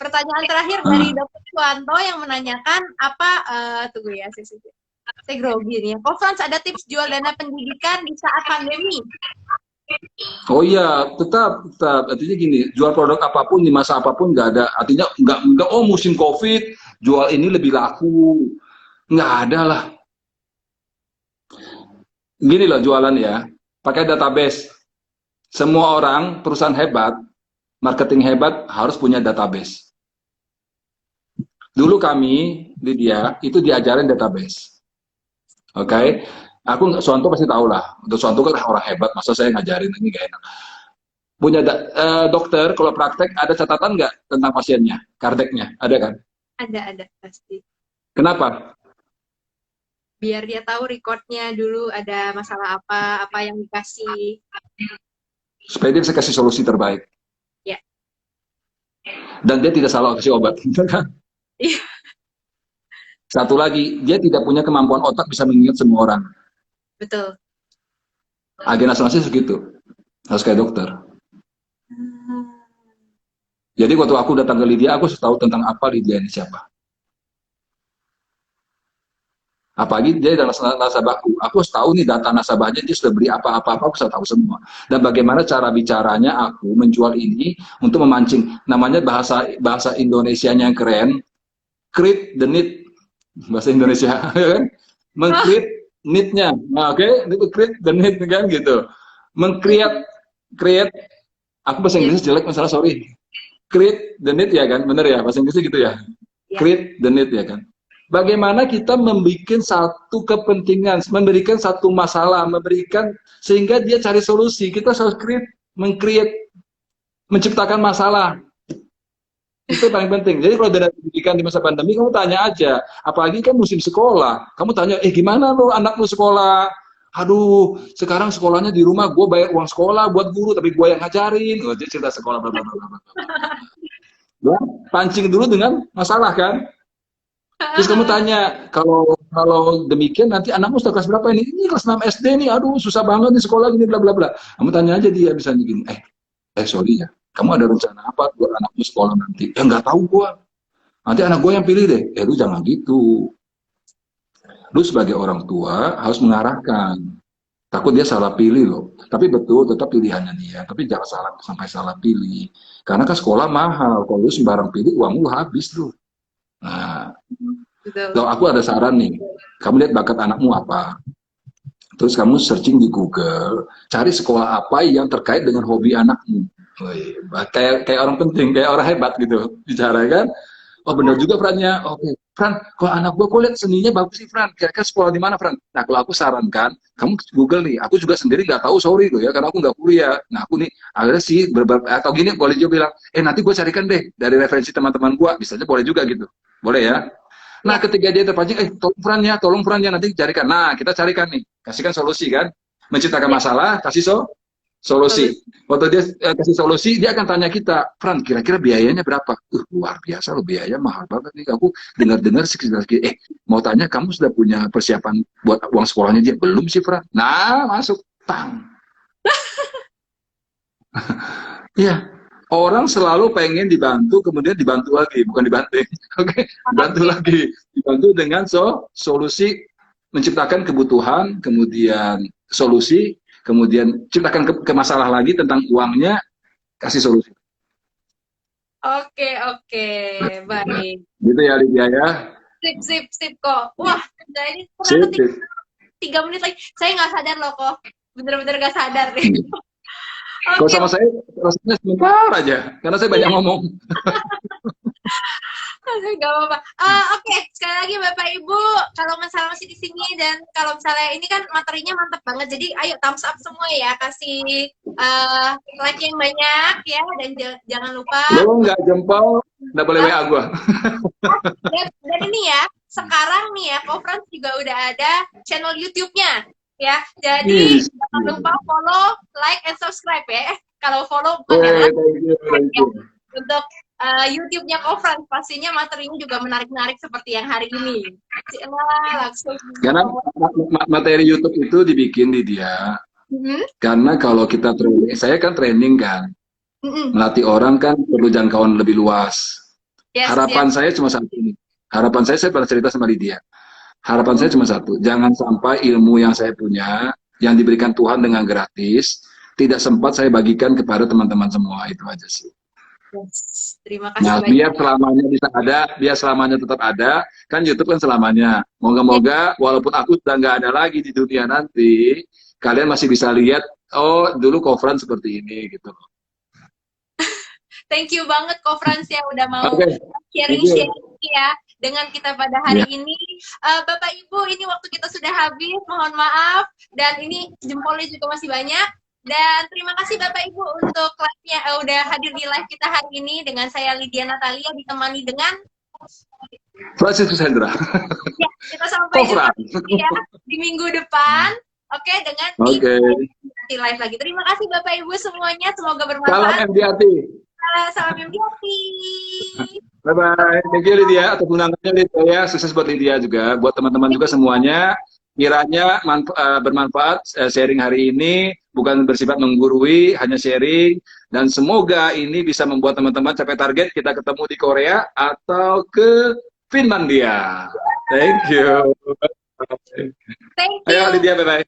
S1: Pertanyaan terakhir dari Dr. Suwanto yang menanyakan apa, tunggu ya, saya grogi nih ya. Kok Frans ada tips jual dana pendidikan di saat pandemi?
S2: Oh iya, tetap. Artinya gini, jual produk apapun di masa apapun nggak ada. Artinya nggak. Oh musim COVID, jual ini lebih laku. Nggak ada lah. Gini loh jualan ya, pakai database. Semua orang, perusahaan hebat, marketing hebat harus punya database. Dulu kami, Lydia, itu diajarin database. Oke? Aku, Suwanto pasti tahu lah. Untuk Suwanto kan orang hebat, masa saya ngajarin ini gak enak. Punya dokter, kalau praktek ada catatan nggak tentang pasiennya, kardeknya, ada kan?
S1: Ada pasti.
S2: Kenapa?
S1: Biar dia tahu recordnya dulu ada masalah apa yang dikasih.
S2: Supaya dia bisa kasih solusi terbaik.
S1: Ya.
S2: Dan dia tidak salah kasih obat, kan?
S1: Iya.
S2: Satu lagi, dia tidak punya kemampuan otak bisa mengingat semua orang.
S1: Betul.
S2: Agen asuransi segitu, harus kayak dokter. Jadi waktu aku datang ke Lydia, aku harus tahu tentang apa Lydia ini siapa. Apalagi dia adalah nasabahku, aku harus tahu nih data nasabahnya, dia sudah beli apa-apa, aku harus tahu semua. Dan bagaimana cara bicaranya aku menjual ini untuk memancing. Namanya bahasa Indonesianya yang keren, create the need, bahasa Indonesia, kan? Meng-create need-nya. Nah, oke, create the need kan gitu. Create, aku bahasa Inggris jelek masalah, sorry. Create the need ya kan, bener ya, bahasa Inggrisnya gitu ya. Create the need ya kan. Bagaimana kita membuat satu kepentingan, memberikan satu masalah, memberikan sehingga dia cari solusi. Kita harus meng-create, menciptakan masalah. Itu paling penting. Jadi kalau dana pendidikan di masa pandemi, kamu tanya aja. Apalagi kan musim sekolah. Kamu tanya, gimana lo anak lo sekolah? Aduh, sekarang sekolahnya di rumah, gue bayar uang sekolah buat guru, tapi gue yang ngajarin. Dia cerita sekolah, bla bla bla bla. Ya, pancing dulu dengan masalah kan. Terus kamu tanya, kalau demikian nanti anakmu sudah kelas berapa ini? Ini kelas 6 SD nih, aduh susah banget nih sekolah gini bla bla bla. Kamu tanya aja dia misalnya gini, sorry ya, kamu ada rencana apa buat anakmu sekolah nanti? Ya nggak tahu gua. Nanti anak gua yang pilih deh. Lu jangan gitu. Lu sebagai orang tua harus mengarahkan. Takut dia salah pilih loh. Tapi betul, tetap pilihannya dia. Tapi jangan sampai salah pilih. Karena kan sekolah mahal. Kalau lu sembarang pilih, uang lu habis tuh. Nah,
S1: Betul.
S2: kalau aku ada saran nih, kamu lihat bakat anakmu apa. Terus kamu searching di Google, cari sekolah apa yang terkait dengan hobi anakmu. Wih, kayak orang penting, kayak orang hebat gitu bicara kan. Oh benar juga Frannya. Oke, Fran, kalau anak gua kok lihat seninya bagus sih Fran. Kira-kira sekolah di mana Fran? Nah kalau aku sarankan, kamu Google nih. Aku juga sendiri nggak tahu, sorry loh ya, karena aku nggak kuliah. Nah aku nih akhirnya sih atau gini boleh juga bilang, nanti gue carikan deh dari referensi teman-teman gua. Misalnya boleh juga gitu, boleh ya. Nah,
S1: Ya.
S2: ketika dia terpancing, tolong perannya nanti carikan. Nah, kita carikan nih, kasihkan solusi kan. Menciptakan
S1: Ya.
S2: masalah, kasih solusi.
S1: Bagus.
S2: Waktu dia kasih solusi, dia akan tanya kita, Fran, kira-kira biayanya berapa? Luar biasa loh, biaya mahal banget nih. Aku dengar-dengar sekitar, mau tanya, kamu sudah punya persiapan buat uang sekolahnya dia? Belum sih, Fran. Nah, masuk. Tang. Iya, orang selalu pengen dibantu, kemudian dibantu lagi, bukan dibanting. Oke, dibantu
S1: Oke.
S2: lagi. Dibantu dengan solusi menciptakan kebutuhan, kemudian solusi, kemudian ciptakan ke masalah lagi tentang uangnya, kasih solusi.
S1: Oke, oke. Baik.
S2: Gitu ya, Lydia ya.
S1: Sip, sip, sip kok. Wah, ini ternyata
S2: Sip, sip.
S1: 3 menit lagi. Saya nggak sadar loh kok. Bener-bener nggak sadar deh.
S2: Kalau
S1: Oke,
S2: sama saya, rasanya sebentar aja, karena saya banyak ngomong.
S1: nggak apa-apa. Oke, sekali lagi Bapak Ibu, kalau masalah masih di sini dan kalau misalnya ini kan materinya mantap banget, jadi ayo thumbs up semua ya, kasih like yang banyak ya, dan jangan lupa.
S2: Lo nggak jempol, nggak boleh WA gua.
S1: Dan ini ya, sekarang nih ya, Conference juga udah ada channel YouTube-nya ya. Jadi
S2: Yes.
S1: jangan lupa follow, like, and subscribe ya. Kalau follow bukan ya,
S2: Thank you, thank
S1: ya.
S2: you.
S1: Untuk YouTube-nya Conference pastinya materinya juga menarik-menarik seperti yang hari ini. Langsung.
S2: Karena materi YouTube itu dibikin di dia. Karena kalau kita training, saya kan training kan, melatih orang kan perlu jangkauan lebih luas.
S1: Yes,
S2: Harapan
S1: yes.
S2: saya cuma satu ini. Harapan saya pernah cerita sama Lydia. Harapan saya cuma satu, jangan sampai ilmu yang saya punya, yang diberikan Tuhan dengan gratis, tidak sempat saya bagikan kepada teman-teman semua. Itu aja sih.
S1: Yes. Terima kasih
S2: Nah,
S1: banyak.
S2: biar selamanya bisa ada, biar selamanya tetap ada, kan YouTube kan selamanya. Moga-moga walaupun aku sudah nggak ada lagi di dunia nanti, kalian masih bisa lihat, oh dulu Conference seperti ini gitu.
S1: Thank you banget Conference ya udah mau
S2: Oke,
S1: sharing-sharing ya dengan kita pada hari
S2: ya.
S1: ini. Bapak Ibu, ini waktu kita sudah habis, mohon maaf. Dan ini jempolnya juga masih banyak. Dan terima kasih Bapak Ibu untuk live-nya udah hadir di live kita hari ini dengan saya Lydia Natalia ditemani dengan
S2: Franciscus Hendra.
S1: Ya, kita sampai jumpa ya di minggu depan. Oke, dengan di live lagi. Terima kasih Bapak Ibu semuanya, semoga bermanfaat.
S2: Salam MDRT.
S1: Salam MDRT.
S2: Bye-bye. Thank you Lydia atas undangannya Lydia ya. Sukses buat Lydia juga. Buat teman-teman juga semuanya. Kiranya bermanfaat sharing hari ini. Bukan bersifat menggurui, hanya sharing. Dan semoga ini bisa membuat teman-teman capai target. Kita ketemu di Korea atau ke Finlandia. Thank you.
S1: Thank you.
S2: Ayo Lydia, bye-bye.